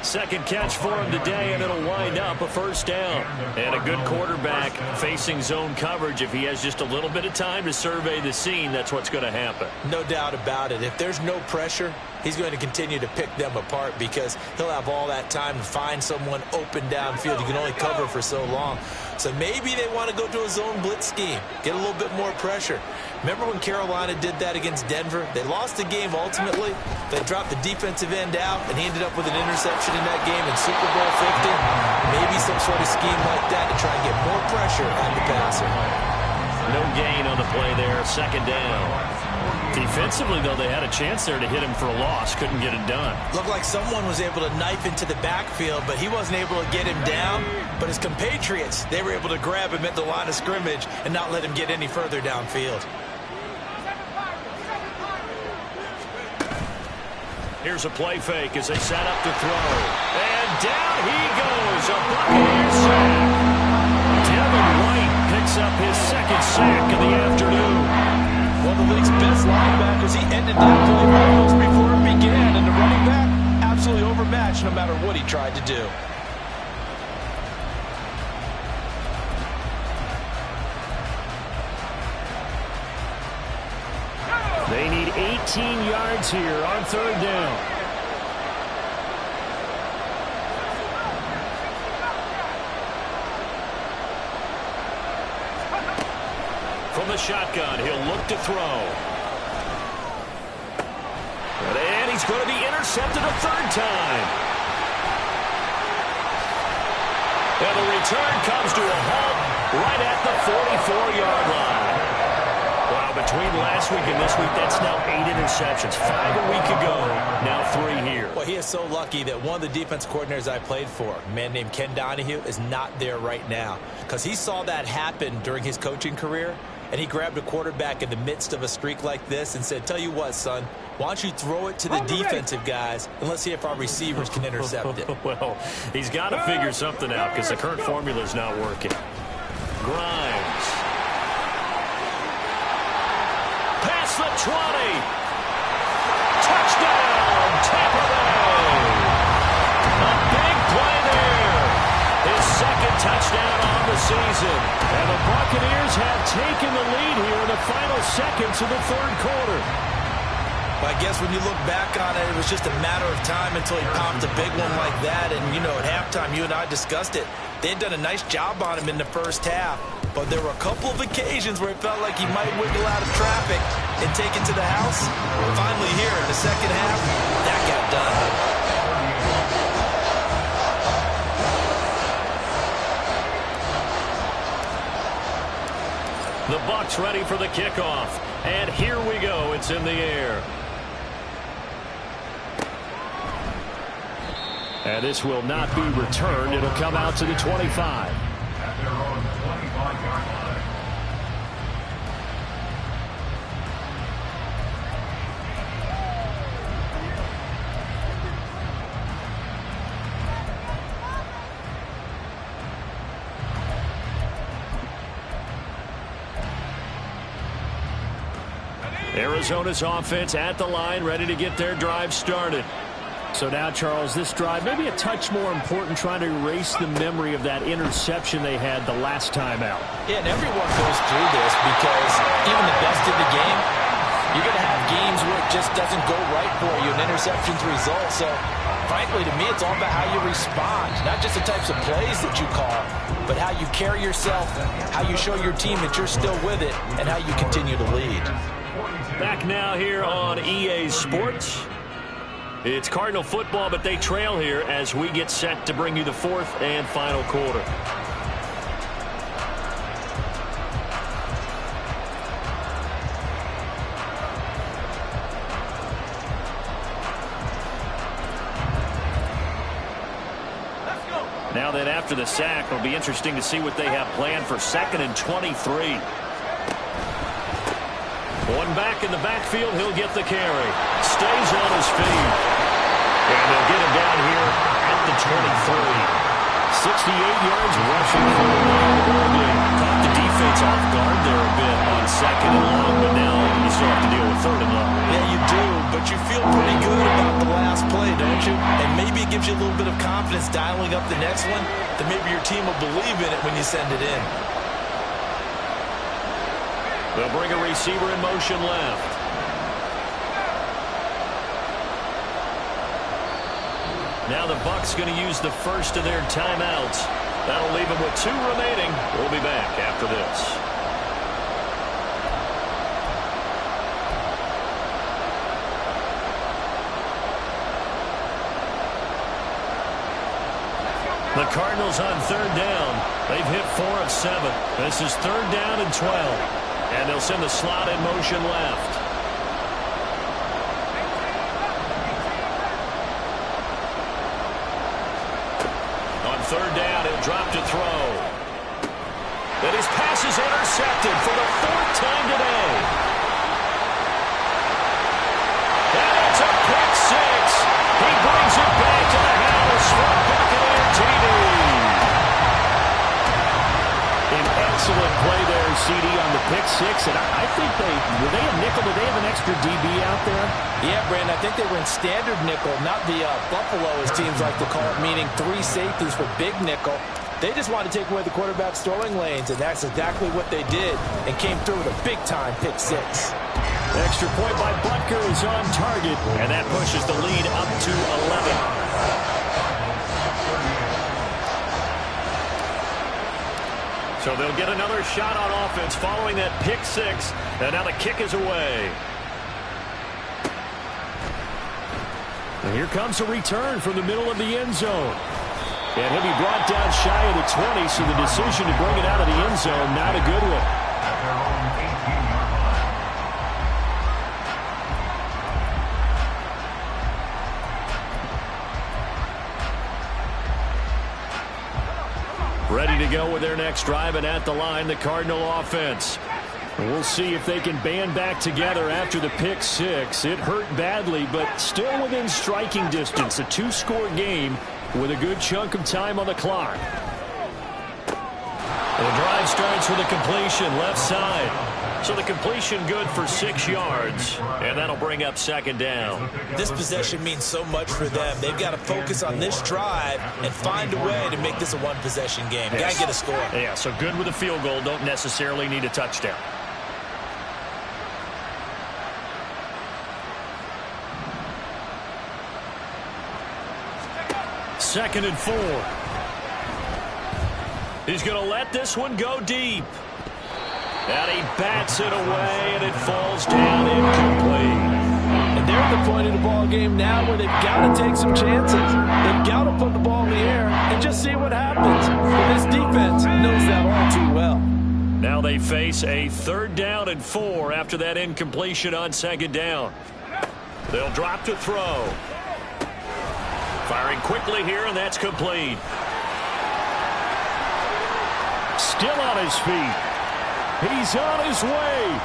Second catch for him today, and it'll wind up a 1st down. And a good quarterback facing zone coverage. If he has just a little bit of time to survey the scene, that's what's going to happen. No doubt about it. If there's no pressure, he's going to continue to pick them apart, because he'll have all that time to find someone open downfield. You can only cover for so long. So maybe they want to go to a zone blitz scheme, get a little bit more pressure. Remember when Carolina did that against Denver? They lost the game ultimately. They dropped the defensive end out, and he ended up with an interception in that game in Super Bowl 50. Maybe some sort of scheme like that to try and get more pressure on the passer. No gain on the play there, 2nd down. Defensively, though, they had a chance there to hit him for a loss. Couldn't get it done. Looked like someone was able to knife into the backfield, but he wasn't able to get him down. But his compatriots, they were able to grab him at the line of scrimmage and not let him get any further downfield. Here's a play fake as they set up to throw. And down he goes. A Buccaneers sack. Devin White picks up his 2nd sack of the afternoon. One of the league's best linebackers. He ended that play almost before it began. And the running back, absolutely overmatched no matter what he tried to do. They need 18 yards here on 3rd down. From the shotgun, he'll look to throw. And he's going to be intercepted a 3rd time. And the return comes to a halt right at the 44-yard line. Wow, between last week and this week, that's now 8 interceptions. 5 a week ago, now 3 here. Well, he is so lucky that one of the defense coordinators I played for, a man named Ken Donahue, is not there right now, because he saw that happen during his coaching career, and he grabbed a quarterback in the midst of a streak like this and said, tell you what, son, why don't you throw it to the defensive guys, and let's see if our receivers can intercept it. Well, he's got to figure something out, because the current formula is not working. Grimes. 20. Touchdown, Tampa Bay. A big play there. His second touchdown on the season. And the Buccaneers have taken the lead here in the final seconds of the third quarter. I guess when you look back on it, it was just a matter of time until he popped a big one like that. And, you know, at halftime, you and I discussed it. They had done a nice job on him in the first half. But there were a couple of occasions where it felt like he might wiggle out of traffic and take it to the house. Finally here in the second half, that got done. The Bucs ready for the kickoff. And here we go. It's in the air. And this will not be returned. It'll come out to the 25. At their own 25-yard line. Arizona's offense at the line, ready to get their drive started. So now, Charles, this drive maybe a touch more important, trying to erase the memory of that interception they had the last time out. Yeah, and everyone goes through this because even the best in the game, you're going to have games where it just doesn't go right for you, and interceptions result. So, frankly, to me, it's all about how you respond, not just the types of plays that you call, but how you carry yourself, how you show your team that you're still with it, and how you continue to lead. Back now here on EA Sports. It's Cardinal football, but they trail here as we get set to bring you the fourth and final quarter. Now then, after the sack, it'll be interesting to see what they have planned for 2nd and 23. One back in the backfield, he'll get the carry. Stays on his feet. And they'll get him down here at the 23. 68 yards rushing for the game. Caught the defense off guard there a bit on 2nd and long, but now you still have to deal with 3rd and long. Yeah, you do, but you feel pretty good about the last play, don't you? And maybe it gives you a little bit of confidence dialing up the next one, that maybe your team will believe in it when you send it in. They'll bring a receiver in motion left. Now the Bucs going to use the first of their timeouts. That'll leave them with 2 remaining. We'll be back after this. The Cardinals on 3rd down. They've hit 4 of 7. This is 3rd down and 12. And they'll send the slot in motion left. On 3rd down, he'll drop to throw. And his pass is intercepted for the 4th time today. And it's a pick 6. He brings it back to the house for Buccaneer TD. An excellent play there, CD, on the pick 6. And I think were they a nickel? Did they have an extra DB out there? Yeah, Brandon, I think they were in standard nickel, not the Buffalo, as teams like to call it, meaning 3 safeties for big nickel. They just wanted to take away the quarterback's throwing lanes, and that's exactly what they did, and came through with a big-time pick 6. Extra point by Butker is on target, and that pushes the lead up to 11. So they'll get another shot on offense following that pick 6. And now the kick is away. And here comes a return from the middle of the end zone. And he'll be brought down shy of the 20, so the decision to bring it out of the end zone, not a good one. At their own 18-yard line. Ready to go with their next drive, and at the line, the Cardinal offense. We'll see if they can band back together after the pick 6. It hurt badly, but still within striking distance. A 2-score game with a good chunk of time on the clock. The drive starts with a completion left side. So the completion good for 6 yards, and that'll bring up second down. This possession means so much for them. They've got to focus on this drive and find a way to make this a one-possession game. Got to get a score. Yeah, so good with a field goal. Don't necessarily need a touchdown. Second and 4. He's going to let this one go deep. And he bats it away, and it falls down incomplete. And they're at the point of the ball game now where they've got to take some chances. They've got to put the ball in the air and just see what happens. But this defense knows that all too well. Now they face a 3rd down and 4 after that incompletion on 2nd down. They'll drop to throw. Firing quickly here, and that's complete. Still on his feet. He's on his way.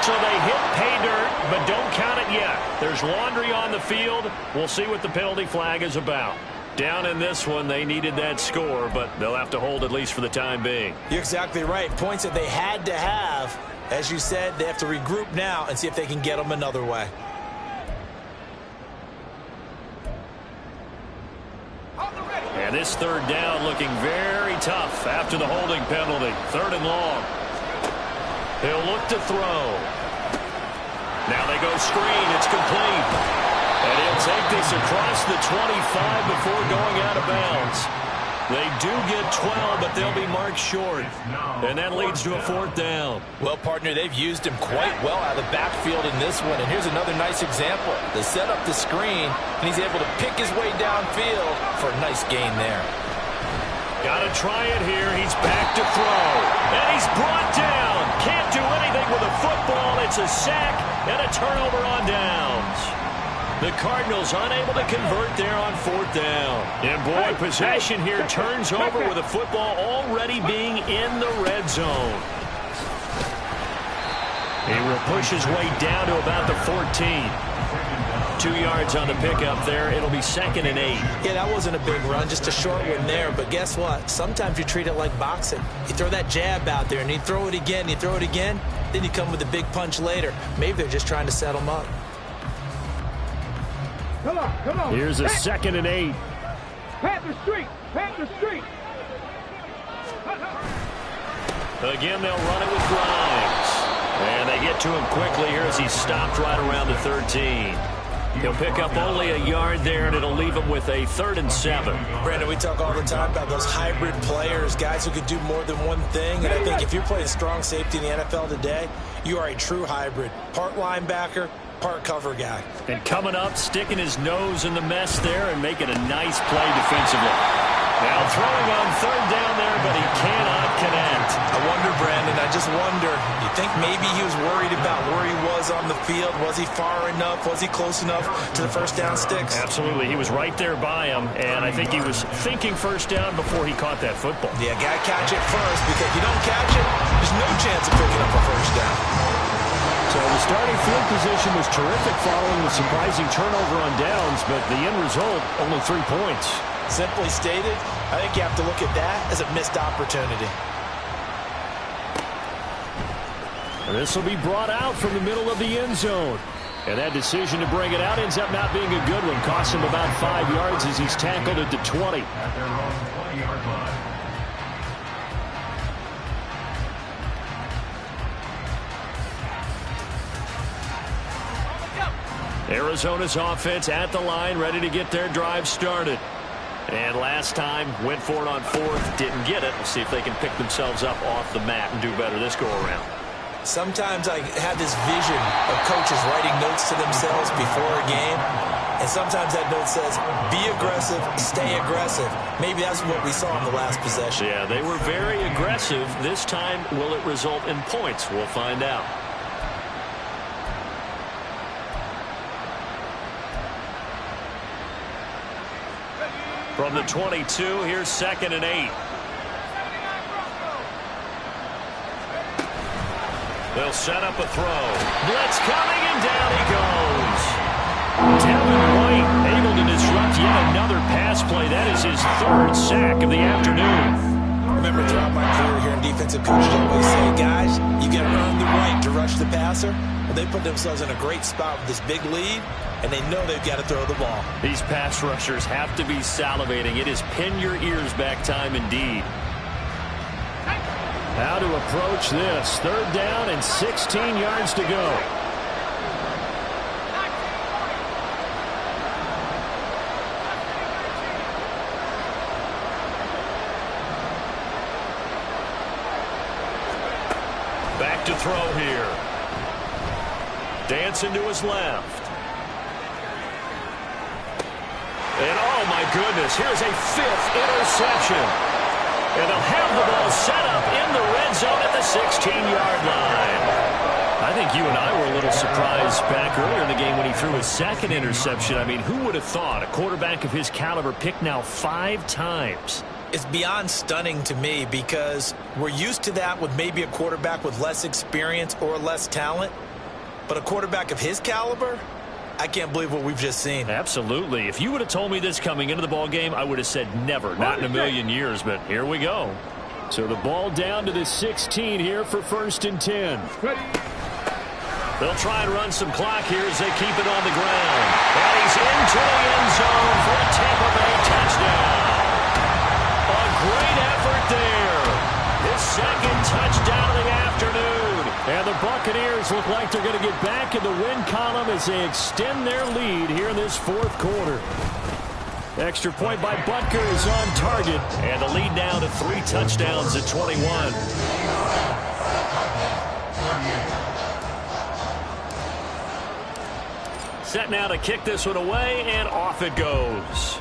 So they hit pay dirt, but don't count it yet. There's laundry on the field. We'll see what the penalty flag is about. Down in this one, they needed that score, but they'll have to hold at least for the time being. You're exactly right. Points that they had to have. As you said, they have to regroup now and see if they can get them another way. And this 3rd down looking very tough after the holding penalty. 3rd and long. He'll look to throw. Now they go screen. It's complete. And he'll take this across the 25 before going out of bounds. They do get 12, but they'll be marked short. And that leads to a 4th down. Well, partner, they've used him quite well out of the backfield in this one. And here's another nice example. They set up the screen, and he's able to pick his way downfield for a nice gain there. Got to try it here. He's back to throw. And he's brought down. Can't do anything with a football. It's a sack and a turnover on downs. The Cardinals unable to convert there on 4th down. And boy, possession here turns over with the football already being in the red zone. He will push his way down to about the 14. 2 yards on the pickup there. It'll be 2nd and 8. Yeah, that wasn't a big run, just a short one there. But guess what? Sometimes you treat it like boxing. You throw that jab out there, and you throw it again, then you come with a big punch later. Maybe they're just trying to set them up. Come on. Here's a 2nd and 8. Panther Street. Again, they'll run it with Grimes. And they get to him quickly here as he's stopped right around the 13. He'll pick up only a yard there, and it'll leave him with a 3rd and 7. Brandon, we talk all the time about those hybrid players, guys who could do more than one thing. And I think if you're playing strong safety in the NFL today, you are a true hybrid. Part linebacker, part cover guy. And coming up, sticking his nose in the mess there and making a nice play defensively. Now throwing on 3rd down there, but he cannot connect. I wonder, Brandon, I just wonder, you think maybe he was worried about where he was on the field? Was he far enough? Was he close enough to the 1st down sticks? Absolutely. He was right there by him, and I think he was thinking 1st down before he caught that football. Yeah, got to catch it first, because if you don't catch it, there's no chance of picking up a 1st down. So the starting field position was terrific following the surprising turnover on downs, but the end result, only 3 points. Simply stated, I think you have to look at that as a missed opportunity. This will be brought out from the middle of the end zone. And that decision to bring it out ends up not being a good one. Costs him about 5 yards as he's tackled at the 20. At their own 20-yard line. Arizona's offense at the line, ready to get their drive started. And last time, went for it on 4th, didn't get it. We'll see if they can pick themselves up off the mat and do better this go-around. Sometimes I have this vision of coaches writing notes to themselves before a game, and sometimes that note says, be aggressive, stay aggressive. Maybe that's what we saw in the last possession. Yeah, they were very aggressive. This time, will it result in points? We'll find out. From the 22, here's 2nd and 8. They'll set up a throw. Blitz coming, and down he goes. Devin White able to disrupt yet another pass play. That is his 3rd sack of the afternoon. I remember throughout my career here in defensive coaches always say, guys, you got to earn the right to rush the passer. Well, they put themselves in a great spot with this big lead, and they know they've got to throw the ball. These pass rushers have to be salivating. It is pin your ears back time indeed. How to approach this. 3rd down and 16 yards to go. Back to throw here. Dancing to his left. And oh my goodness, here's a 5th interception. And they'll have the ball set up in the red zone at the 16-yard line. I think you and I were a little surprised back earlier in the game when he threw his 2nd interception. I mean, who would have thought a quarterback of his caliber picked now 5 times? It's beyond stunning to me because we're used to that with maybe a quarterback with less experience or less talent. But a quarterback of his caliber, I can't believe what we've just seen. Absolutely. If you would have told me this coming into the ball game, I would have said never, not in a million years. But here we go. So the ball down to the 16 here for 1st and 10. They'll try and run some clock here as they keep it on the ground. And he's into the end zone for a Tampa Bay touchdown. A great effort there. His 2nd touchdown of the afternoon. And the Buccaneers look like they're going to get back in the win column as they extend their lead here in this 4th quarter. Extra point by Butker is on target. And the lead now to 3 touchdowns at 21. Set now to kick this one away, and off it goes.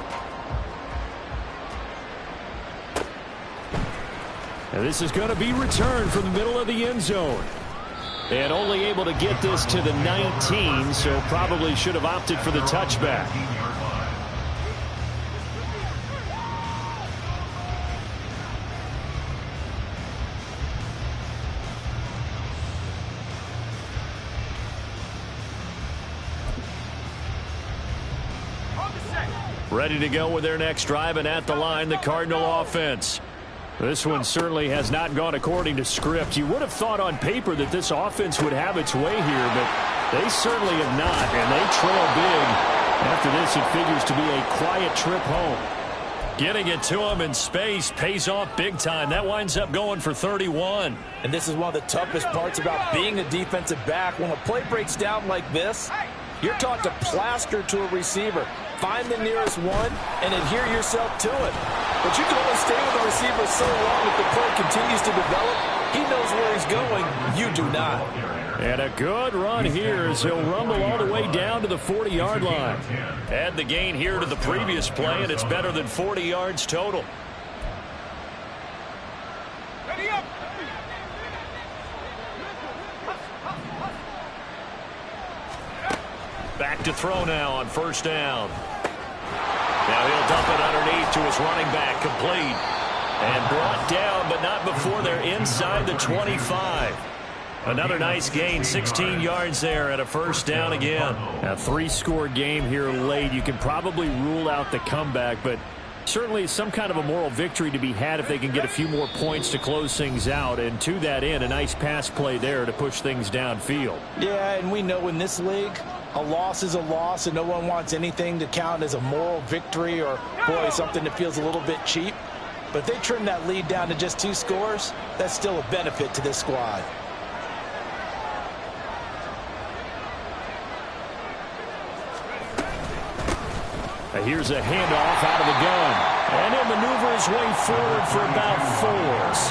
And this is going to be returned from the middle of the end zone. And only able to get this to the 19, so probably should have opted for the touchback. Ready to go with their next drive, and at the line, the Cardinal offense. This one certainly has not gone according to script. You would have thought on paper that this offense would have its way here, but they certainly have not, and they trail big. After this, it figures to be a quiet trip home. Getting it to him in space pays off big time. That winds up going for 31. And this is one of the toughest parts about being a defensive back. When a play breaks down like this, you're taught to plaster to a receiver. Find the nearest one and adhere yourself to it. But you can only stay with the receiver so long if the play continues to develop. He knows where he's going. You do not. And a good run here as he'll rumble all the way down to the 40-yard line. Add the gain here to the previous play, and it's better than 40 yards total. Back to throw now on 1st down. Now he'll dump it underneath to his running back, complete. And brought down, but not before they're inside the 25. Another nice gain, 16 yards there, and a 1st down again. A 3-score game here late. You can probably rule out the comeback, but certainly some kind of a moral victory to be had if they can get a few more points to close things out. And to that end, a nice pass play there to push things downfield. Yeah, and we know in this league, a loss is a loss, and no one wants anything to count as a moral victory or, boy, something that feels a little bit cheap. But if they trim that lead down to just 2 scores, that's still a benefit to this squad. Here's a handoff out of the gun. And he'll maneuver his way forward for about 4.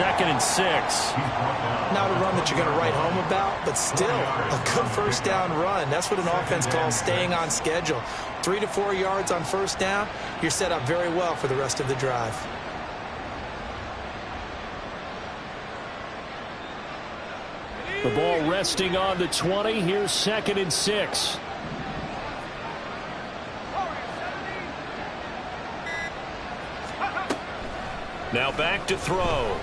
2nd and 6. Not a run that you're going to write home about, but still a good 1st down run. That's what an offense calls staying on schedule. 3 to 4 yards on 1st down, you're set up very well for the rest of the drive. The ball resting on the 20. Here's 2nd and 6. Now back to throw.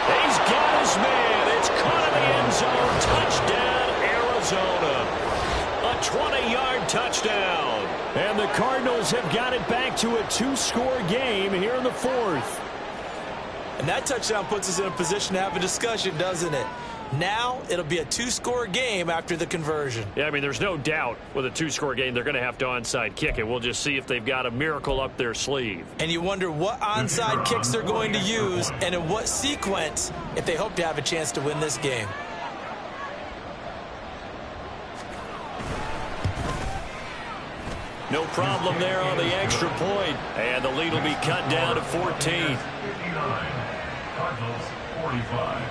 He's got his man. It's caught in the end zone. Touchdown, Arizona. A 20-yard touchdown. And the Cardinals have got it back to a 2-score game here in the fourth. And that touchdown puts us in a position to have a discussion, doesn't it? Now it'll be a 2-score game after the conversion. Yeah, I mean, there's no doubt with a 2-score game they're going to have to onside kick it. We'll just see if they've got a miracle up their sleeve. And you wonder what onside kicks they're going to use and in what sequence if they hope to have a chance to win this game. No problem there on the extra point. And the lead will be cut down to 14. 59. Cardinals 45.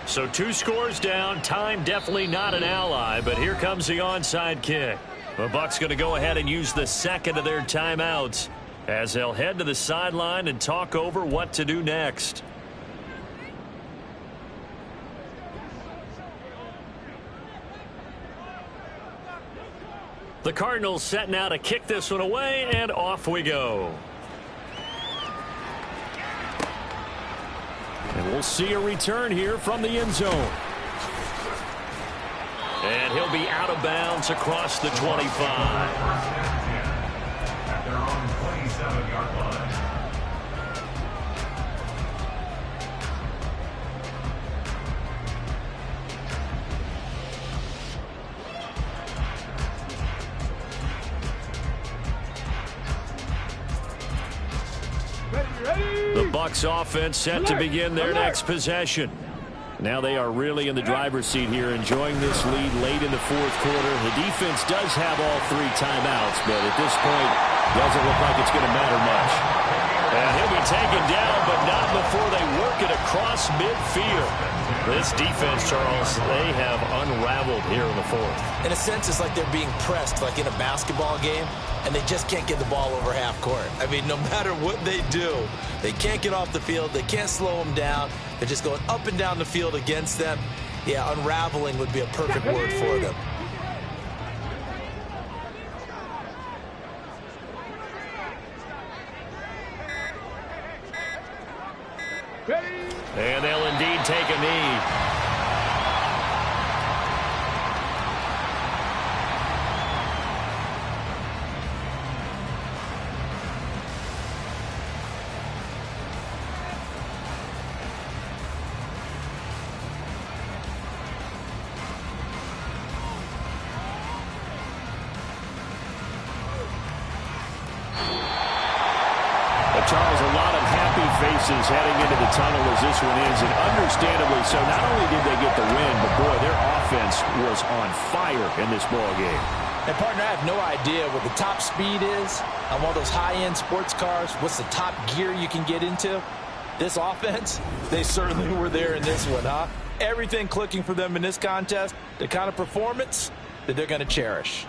So 2 scores down. Time definitely not an ally, but here comes the onside kick. The Bucs going to go ahead and use the second of their timeouts as they'll head to the sideline and talk over what to do next. The Cardinals setting out to kick this one away, and off we go. And we'll see a return here from the end zone. And he'll be out of bounds across the 25. At their own 27-yard line. The Bucs offense set to begin their next possession. Now they are really in the driver's seat here, enjoying this lead late in the fourth quarter. The defense does have all 3 timeouts, but at this point, doesn't look like it's going to matter much. And he'll be taken down, but not before they work it across midfield. This defense, Charles, they have unraveled here in the fourth. In a sense, it's like they're being pressed like in a basketball game, and they just can't get the ball over half court. I mean, no matter what they do, they can't get off the field. They can't slow them down. They're just going up and down the field against them. Yeah, unraveling would be a perfect word for them. And they'll indeed take a knee. Charles, a lot of happy faces heading into the tunnel as this one ends, and understandably so. Not only did they get the win, but boy, their offense was on fire in this ball game. And partner, I have no idea what the top speed is on one of those high-end sports cars. What's the top gear you can get into? This offense, they certainly were there in this one, huh? Everything clicking for them in this contest, the kind of performance that they're going to cherish.